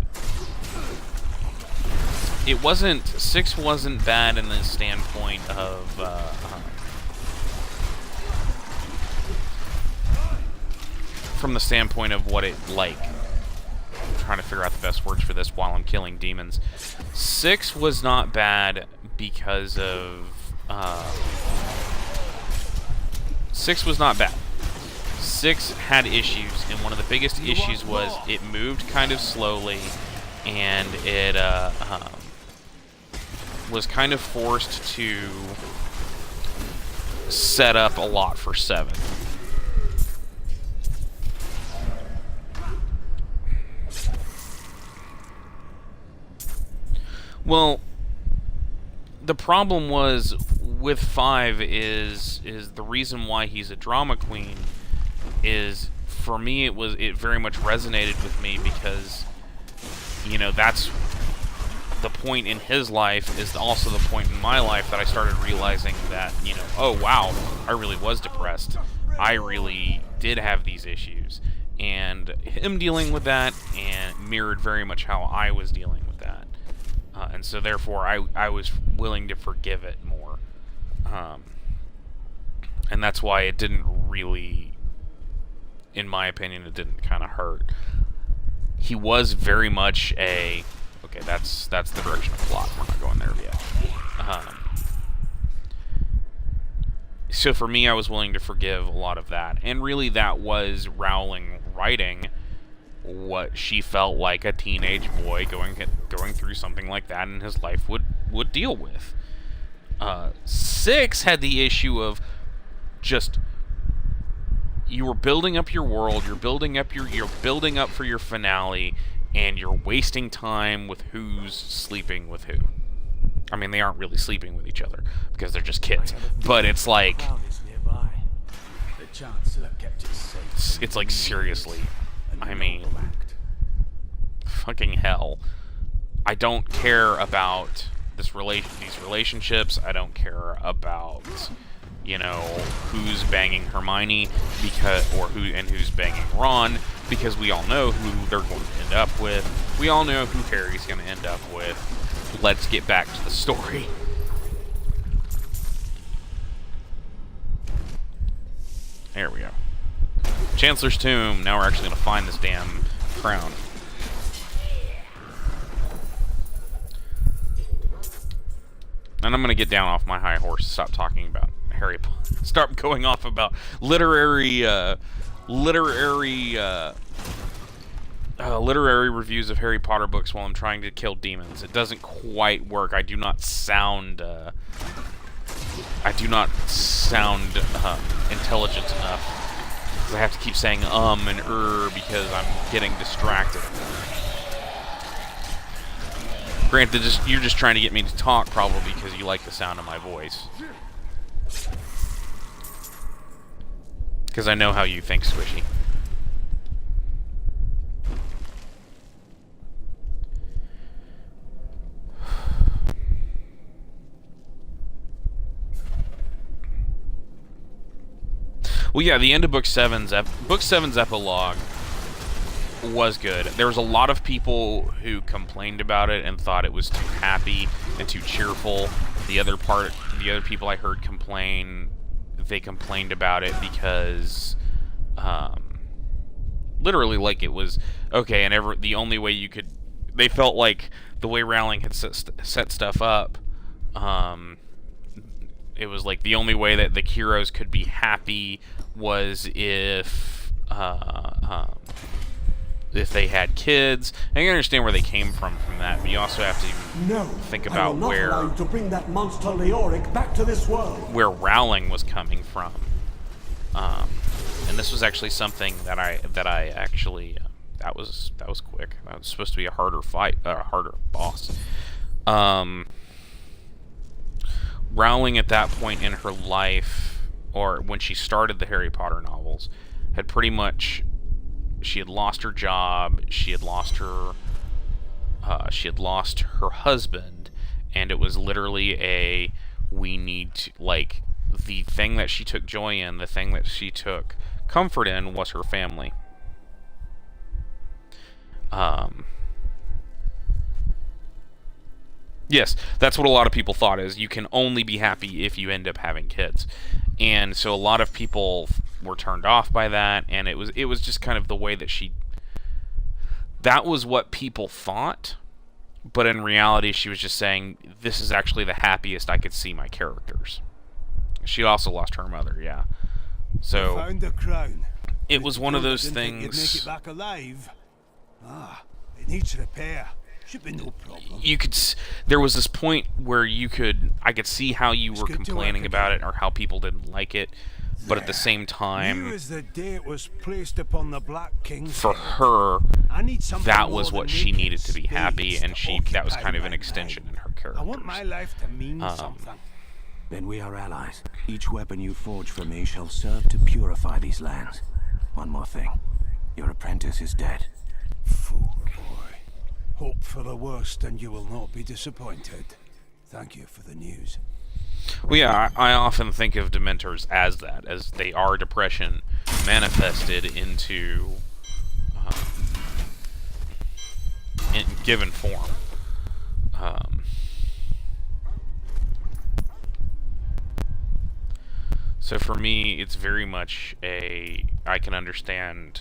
it wasn't, 6 wasn't bad in the standpoint of, from the standpoint of what it, like, I'm trying to figure out the best words for this while I'm killing demons. 6 was not bad because of, 6 was not bad. 6 had issues, and one of the biggest issues was it moved kind of slowly, and it was kind of forced to set up a lot for 7. Well, the problem was with 5 is the reason why he's a drama queen is, for me, it very much resonated with me because, you know, that's the point in his life, is also the point in my life that I started realizing that, you know, oh wow, I really was depressed. I really did have these issues. And him dealing with that and mirrored very much how I was dealing with that. And so therefore I was willing to forgive it more. And that's why it didn't really, in my opinion, it didn't kind of hurt. He was very much a, okay, that's the direction of plot. We're not going there yet. So for me, I was willing to forgive a lot of that. And really that was Rowling writing what she felt like a teenage boy going through something like that in his life would deal with. 6 had the issue of just, you were building up your world, you're building up for your finale, and you're wasting time with who's sleeping with who. I mean, they aren't really sleeping with each other because they're just kids, but it's like, it's like, seriously, I mean, fucking hell. I don't care about these relationships. I don't care about, you know, who's banging Hermione who's banging Ron, because we all know who they're going to end up with. We all know who Harry's going to end up with. Let's get back to the story. There we go. Chancellor's Tomb. Now we're actually going to find this damn crown. And I'm going to get down off my high horse and stop talking about Harry Potter. Start going off about literary reviews of Harry Potter books while I'm trying to kill demons. It doesn't quite work. I do not sound intelligent enough, because I have to keep saying and because I'm getting distracted. Granted, you're just trying to get me to talk, probably because you like the sound of my voice. Because I know how you think, Squishy. Well, yeah, the end of Book 7's epilogue was good. There was a lot of people who complained about it and thought it was too happy and too cheerful. The other people I heard complain, they complained about it because, literally, like, it was okay, and the only way you could, they felt like the way Rowling had set stuff up, It was like the only way that the heroes could be happy was if they had kids. And you understand where they came from that, but you also have to think about where to bring that monster Leoric back to this world. Where Rowling was coming from. And this was actually something that I actually that was quick. That was supposed to be a harder fight, a harder boss. Rowling at that point in her life, or when she started the Harry Potter novels, had pretty much, she had lost her job, she had lost her husband, and it was literally we need to, like, the thing that she took joy in, the thing that she took comfort in was her family. Yes, that's what a lot of people thought, is you can only be happy if you end up having kids. And so a lot of people were turned off by that, and it was just kind of the way that that was what people thought, but in reality she was just saying, this is actually the happiest I could see my characters. She also lost her mother, yeah. So found the crown. It was one of those Didn't think you'd things. make it back alive. It needs repair. Should be no problem. There was this point where I could see how you were complaining about it, or how people didn't like it, but at the same time, New as the day it was placed upon the Black King's for head. her, I need something that more was than what she naked needed to be happy, and spades to that was occupy kind of an my extension mind. in her character. I want my life to mean something. Then we are allies. Each weapon you forge for me shall serve to purify these lands. One more thing. Your apprentice is dead. Fool boy. Hope for the worst and you will not be disappointed. Thank you for the news. Well, yeah, I often think of Dementors as that, as they are depression manifested into in given form. So for me, it's very much I can understand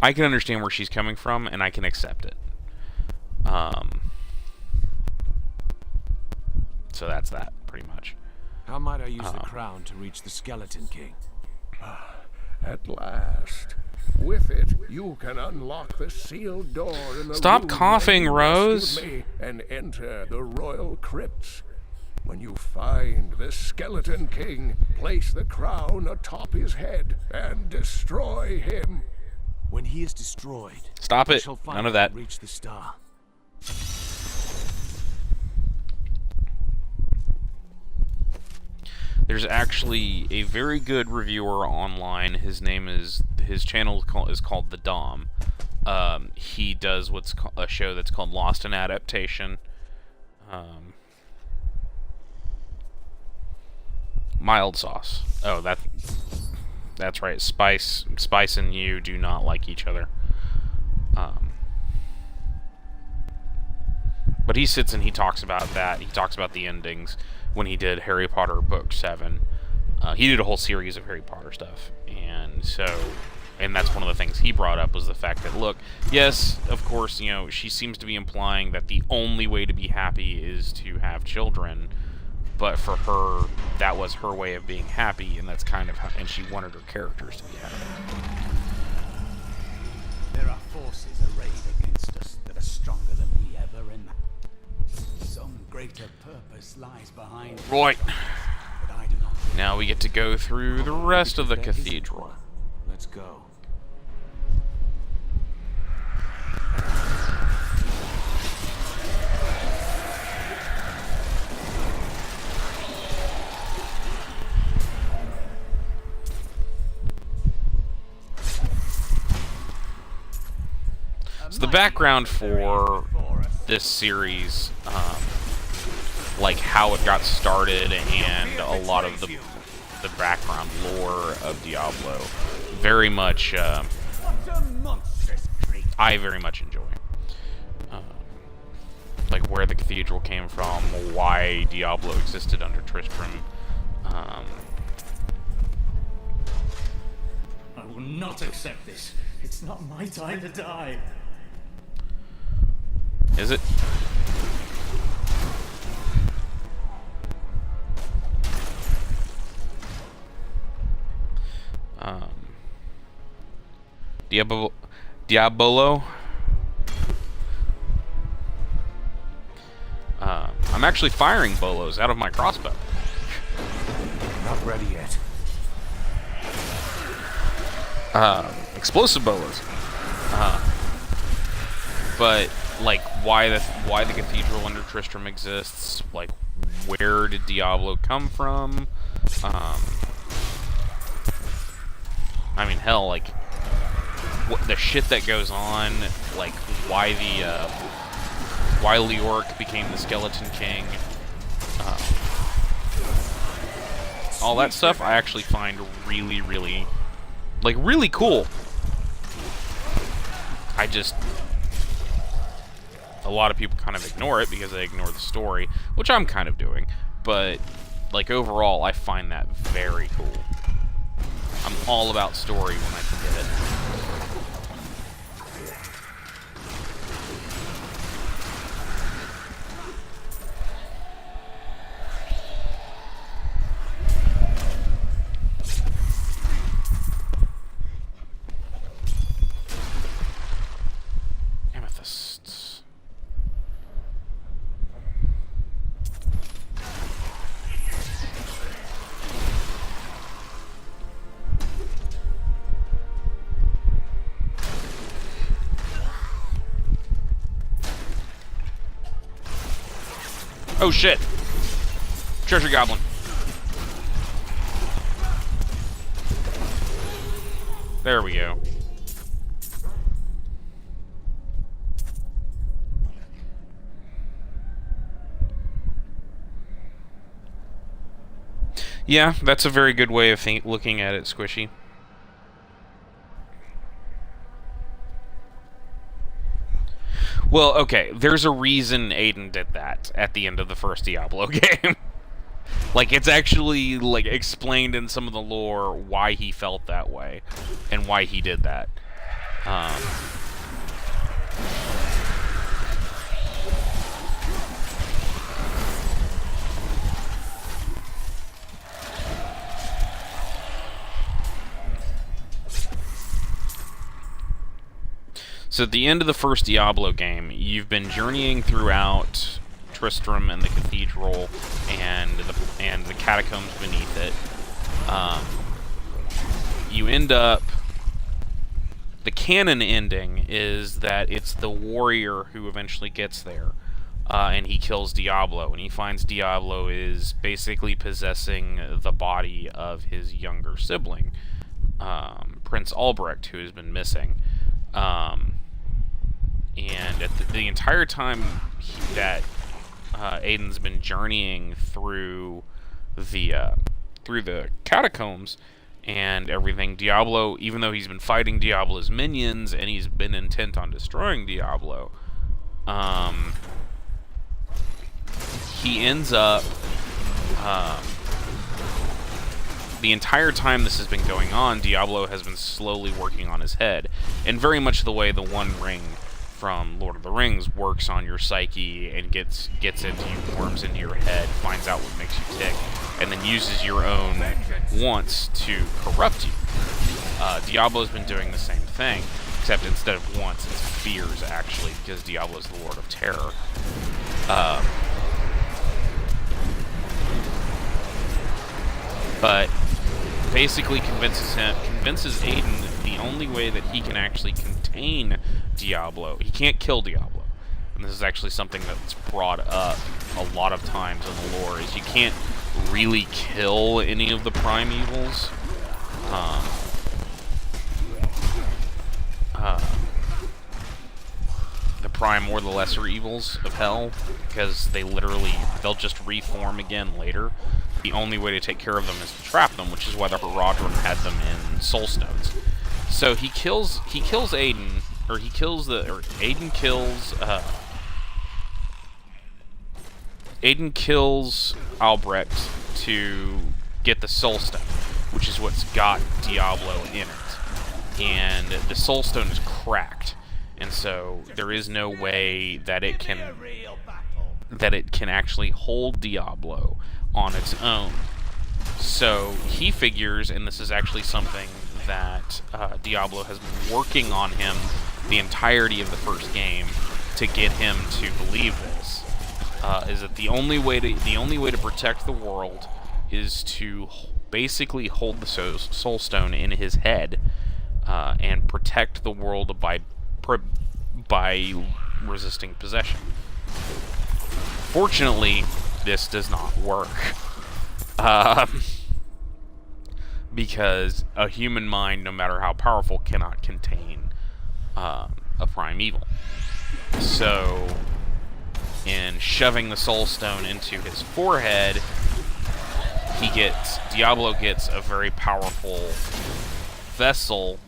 where she's coming from, and I can accept it. So that's that, pretty much. How might I use the crown to reach the Skeleton King? At last. With it, you can unlock the sealed door in the Stop room coughing, where you Rose. rescued me, and enter the royal crypts. When you find the Skeleton King, place the crown atop his head and destroy him. When he is destroyed, Stop we it. shall find None of how that. to reach the star. There's actually a very good reviewer online. His channel is called The Dom. He does a show that's called Lost in Adaptation. Mild sauce. Oh, that's right. Spice and you do not like each other. But he sits and he talks about that. He talks about the endings when he did Harry Potter Book 7. He did a whole series of Harry Potter stuff. And that's one of the things he brought up, was the fact that, look, yes, of course, she seems to be implying that the only way to be happy is to have children. But for her, that was her way of being happy, and that's kind of how, and she wanted her characters to be happy. There are forces arrayed against us that are stronger than we ever imagined. Some greater purpose lies behind. Right. But I do not. Now we get to go through the rest of the cathedral. Let's go. So the background for this series, like how it got started, and a lot of the background lore of Diablo, very much, I very much enjoy. Like where the cathedral came from, why Diablo existed under Tristram. I will not accept this. It's not my time to die. Is it? Diablo. I'm actually firing bolos out of my crossbow. Not ready yet. Explosive bolos. But like, why the cathedral under Tristram exists? Like, where did Diablo come from? I mean, hell, like, what the shit that goes on, like, why Leoric became the Skeleton King, all that stuff I actually find really, really, like, really cool. A lot of people kind of ignore it because they ignore the story, which I'm kind of doing, but, like, overall, I find that very cool. I'm all about story when I can get it. Amethysts. Oh shit! Treasure Goblin. There we go. Yeah, that's a very good way of looking at it, Squishy. Well, okay, there's a reason Aiden did that at the end of the first Diablo game. Like, it's actually, like, explained in some of the lore why he felt that way and why he did that. So at the end of the first Diablo game, you've been journeying throughout Tristram and the cathedral and the catacombs beneath it. You end up... The canon ending is that it's the warrior who eventually gets there, and he kills Diablo, and he finds Diablo is basically possessing the body of his younger sibling, Prince Albrecht, who has been missing. And at the entire time that Aiden's been journeying through the catacombs and everything, Diablo, even though he's been fighting Diablo's minions and he's been intent on destroying Diablo, he ends up, the entire time this has been going on, Diablo has been slowly working on his head, and very much the way the One Ring from Lord of the Rings works on your psyche and gets into you, worms into your head, finds out what makes you tick, and then uses your own wants to corrupt you. Diablo's been doing the same thing, except instead of wants, it's fears, actually, because Diablo's the Lord of Terror. But basically convinces Aiden that the only way that he can actually contain Diablo, he can't kill Diablo, and this is actually something that's brought up a lot of times in the lore, is you can't really kill any of the primevals. The prime or the lesser evils of hell, because they'll just reform again later. The only way to take care of them is to trap them, which is why the Haradrim had them in soul stones. So Aiden kills Albrecht to get the soul stone, which is what's got Diablo in it. And the soul stone is cracked, and so there is no way that it can actually hold Diablo on its own. So he figures, and this is actually something that Diablo has been working on him the entirety of the first game to get him to believe this, is that the only way to protect the world is to basically hold the Soul Stone in his head and protect the world by resisting possession. Fortunately, this does not work. Because a human mind, no matter how powerful, cannot contain a prime evil. So, in shoving the Soul Stone into his forehead, Diablo gets a very powerful vessel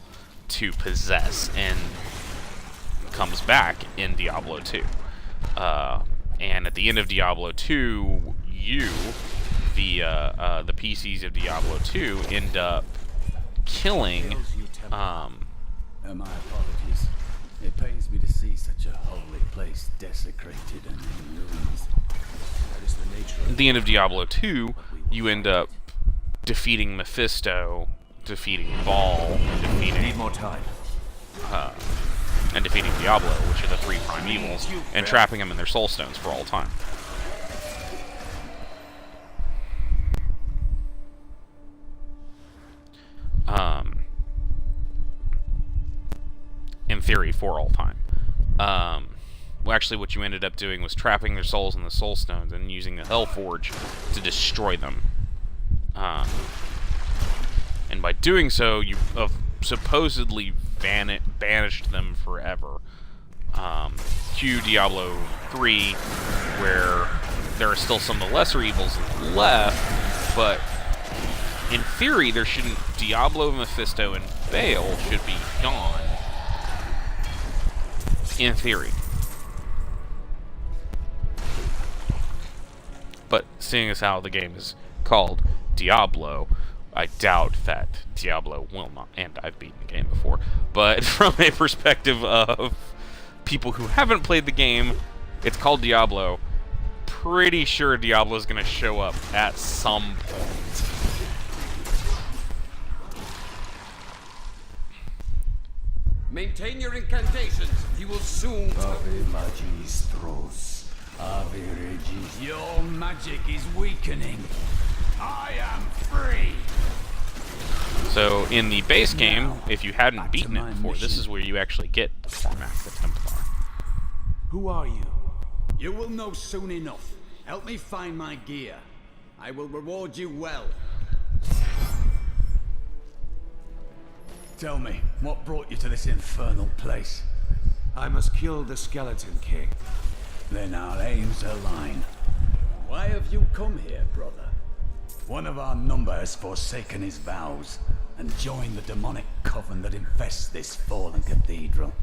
to possess, and comes back in Diablo 2. And at the end of Diablo 2, the PCs of Diablo 2 end up killing. My apologies. It pains me to see such a holy place desecrated and in ruins. That is the nature of At the end of Diablo 2, you end up defeating Mephisto, defeating Baal, defeating more time. And defeating Diablo, which are the three prime evils, and trapping them in their soul stones for all time. In theory, for all time. Well, actually, what you ended up doing was trapping their souls in the soul stones and using the Hellforge to destroy them. And by doing so, you supposedly banished them forever. Cue Diablo 3, where there are still some of the lesser evils left, but in theory, there shouldn't. Diablo, Mephisto, and Baal should be gone. In theory. But seeing as how the game is called Diablo, I doubt that Diablo will not, and I've beaten the game before, but from a perspective of people who haven't played the game, it's called Diablo. Pretty sure Diablo is going to show up at some point. Maintain your incantations. You will soon. Ave magistros. Ave regis. Your magic is weakening. I am free. So in the base game, if you hadn't beaten it before, this is where you actually get Cormac the Templar. Who are you? You will know soon enough. Help me find my gear. I will reward you well. Tell me, what brought you to this infernal place? I must kill the Skeleton King. Then our aims align. Why have you come here, brother? One of our number has forsaken his vows and joined the demonic coven that infests this fallen cathedral.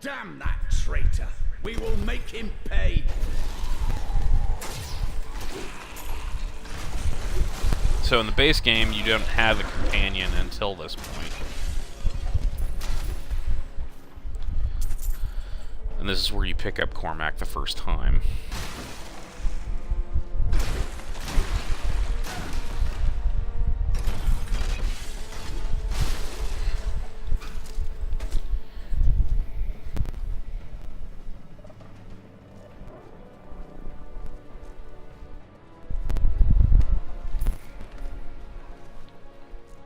Damn that traitor! We will make him pay! So in the base game, you don't have a companion until this point. And this is where you pick up Cormac the first time.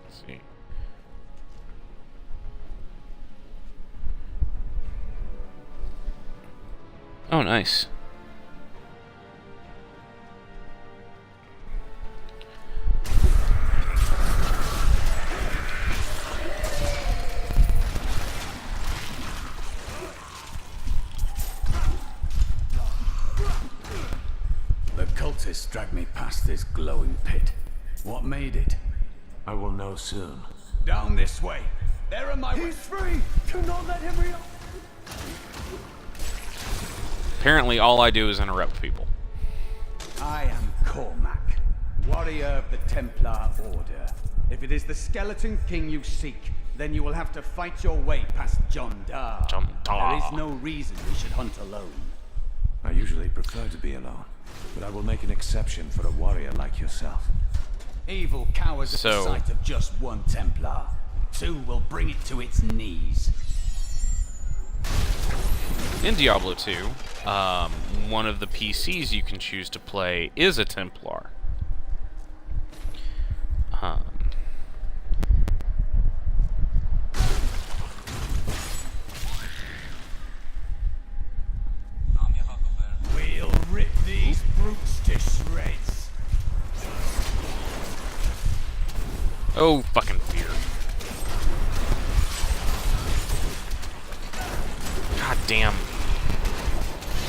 Let's see. Oh, nice. The cultists dragged me past this glowing pit. What made it? I will know soon. Down this way. There are my... He's free! Do not let him Apparently, all I do is interrupt people. I am Cormac, warrior of the Templar Order. If it is the Skeleton King you seek, then you will have to fight your way past John Dar. John Dar. There is no reason we should hunt alone. I usually prefer to be alone, but I will make an exception for a warrior like yourself. Evil cowers at So- the sight of just one Templar. Two will bring it to its knees. In Diablo 2, one of the PCs you can choose to play is a Templar. We'll rip these brutes to shreds. Oh, fucking fear. God damn.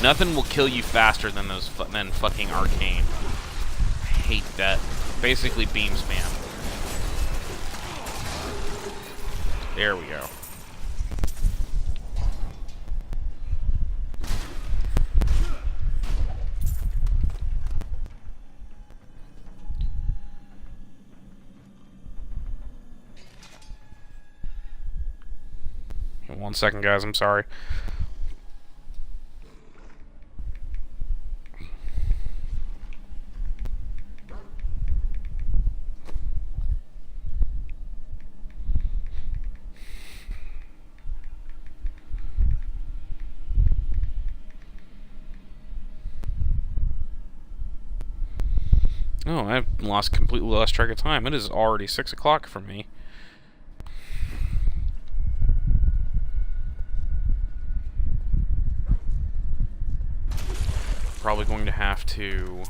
Nothing will kill you faster than those than fucking arcane. I hate that. Basically beam spam. There we go. One second, guys. I'm sorry. Oh, I've completely lost track of time. It is already 6 o'clock for me. Probably going to have to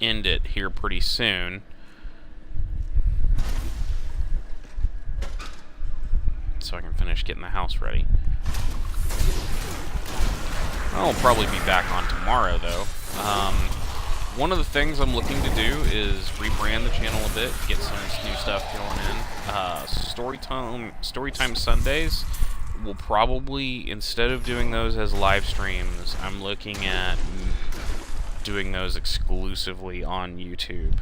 end it here pretty soon. So I can finish getting the house ready. I'll probably be back on tomorrow, though. One of the things I'm looking to do is rebrand the channel a bit, get some new stuff going in. Storytime Sundays will probably, instead of doing those as live streams, I'm looking at doing those exclusively on YouTube.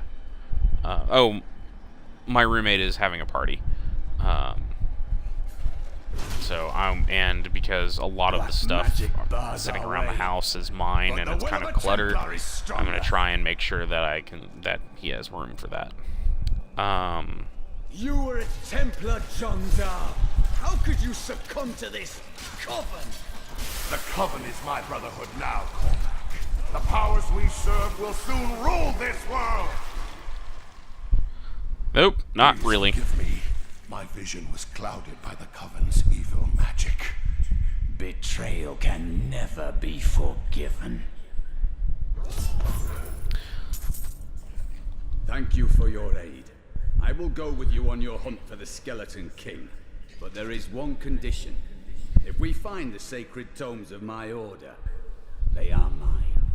Oh, my roommate is having a party. And because a lot of the stuff sitting around the house is mine and it's kind of cluttered, I'm gonna try and make sure that he has room for that. You were a Templar, John Dar. How could you succumb to this coven? The coven is my brotherhood now, Cormac. The powers we serve will soon rule this world. Nope, not Please really. Forgive me. My vision was clouded by the coven's evil magic. Betrayal can never be forgiven. Thank you for your aid. I will go with you on your hunt for the Skeleton King. But there is one condition. If we find the sacred tomes of my order, they are mine.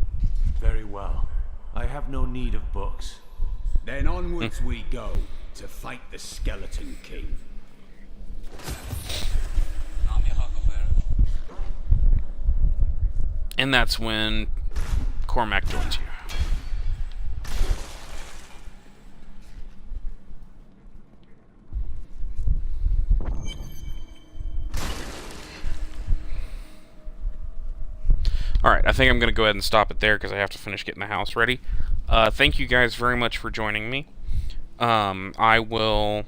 Very well. I have no need of books. Then onwards we go to fight the Skeleton King. And that's when Cormac joins you. Alright, I think I'm going to go ahead and stop it there because I have to finish getting the house ready. Thank you guys very much for joining me. I will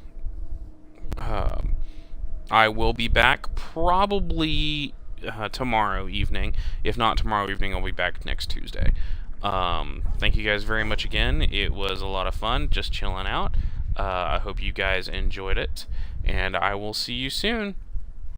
be back probably tomorrow evening. If not tomorrow evening, I'll be back next Tuesday. Thank you guys very much again. It was a lot of fun just chilling out. I hope you guys enjoyed it, and I will see you soon.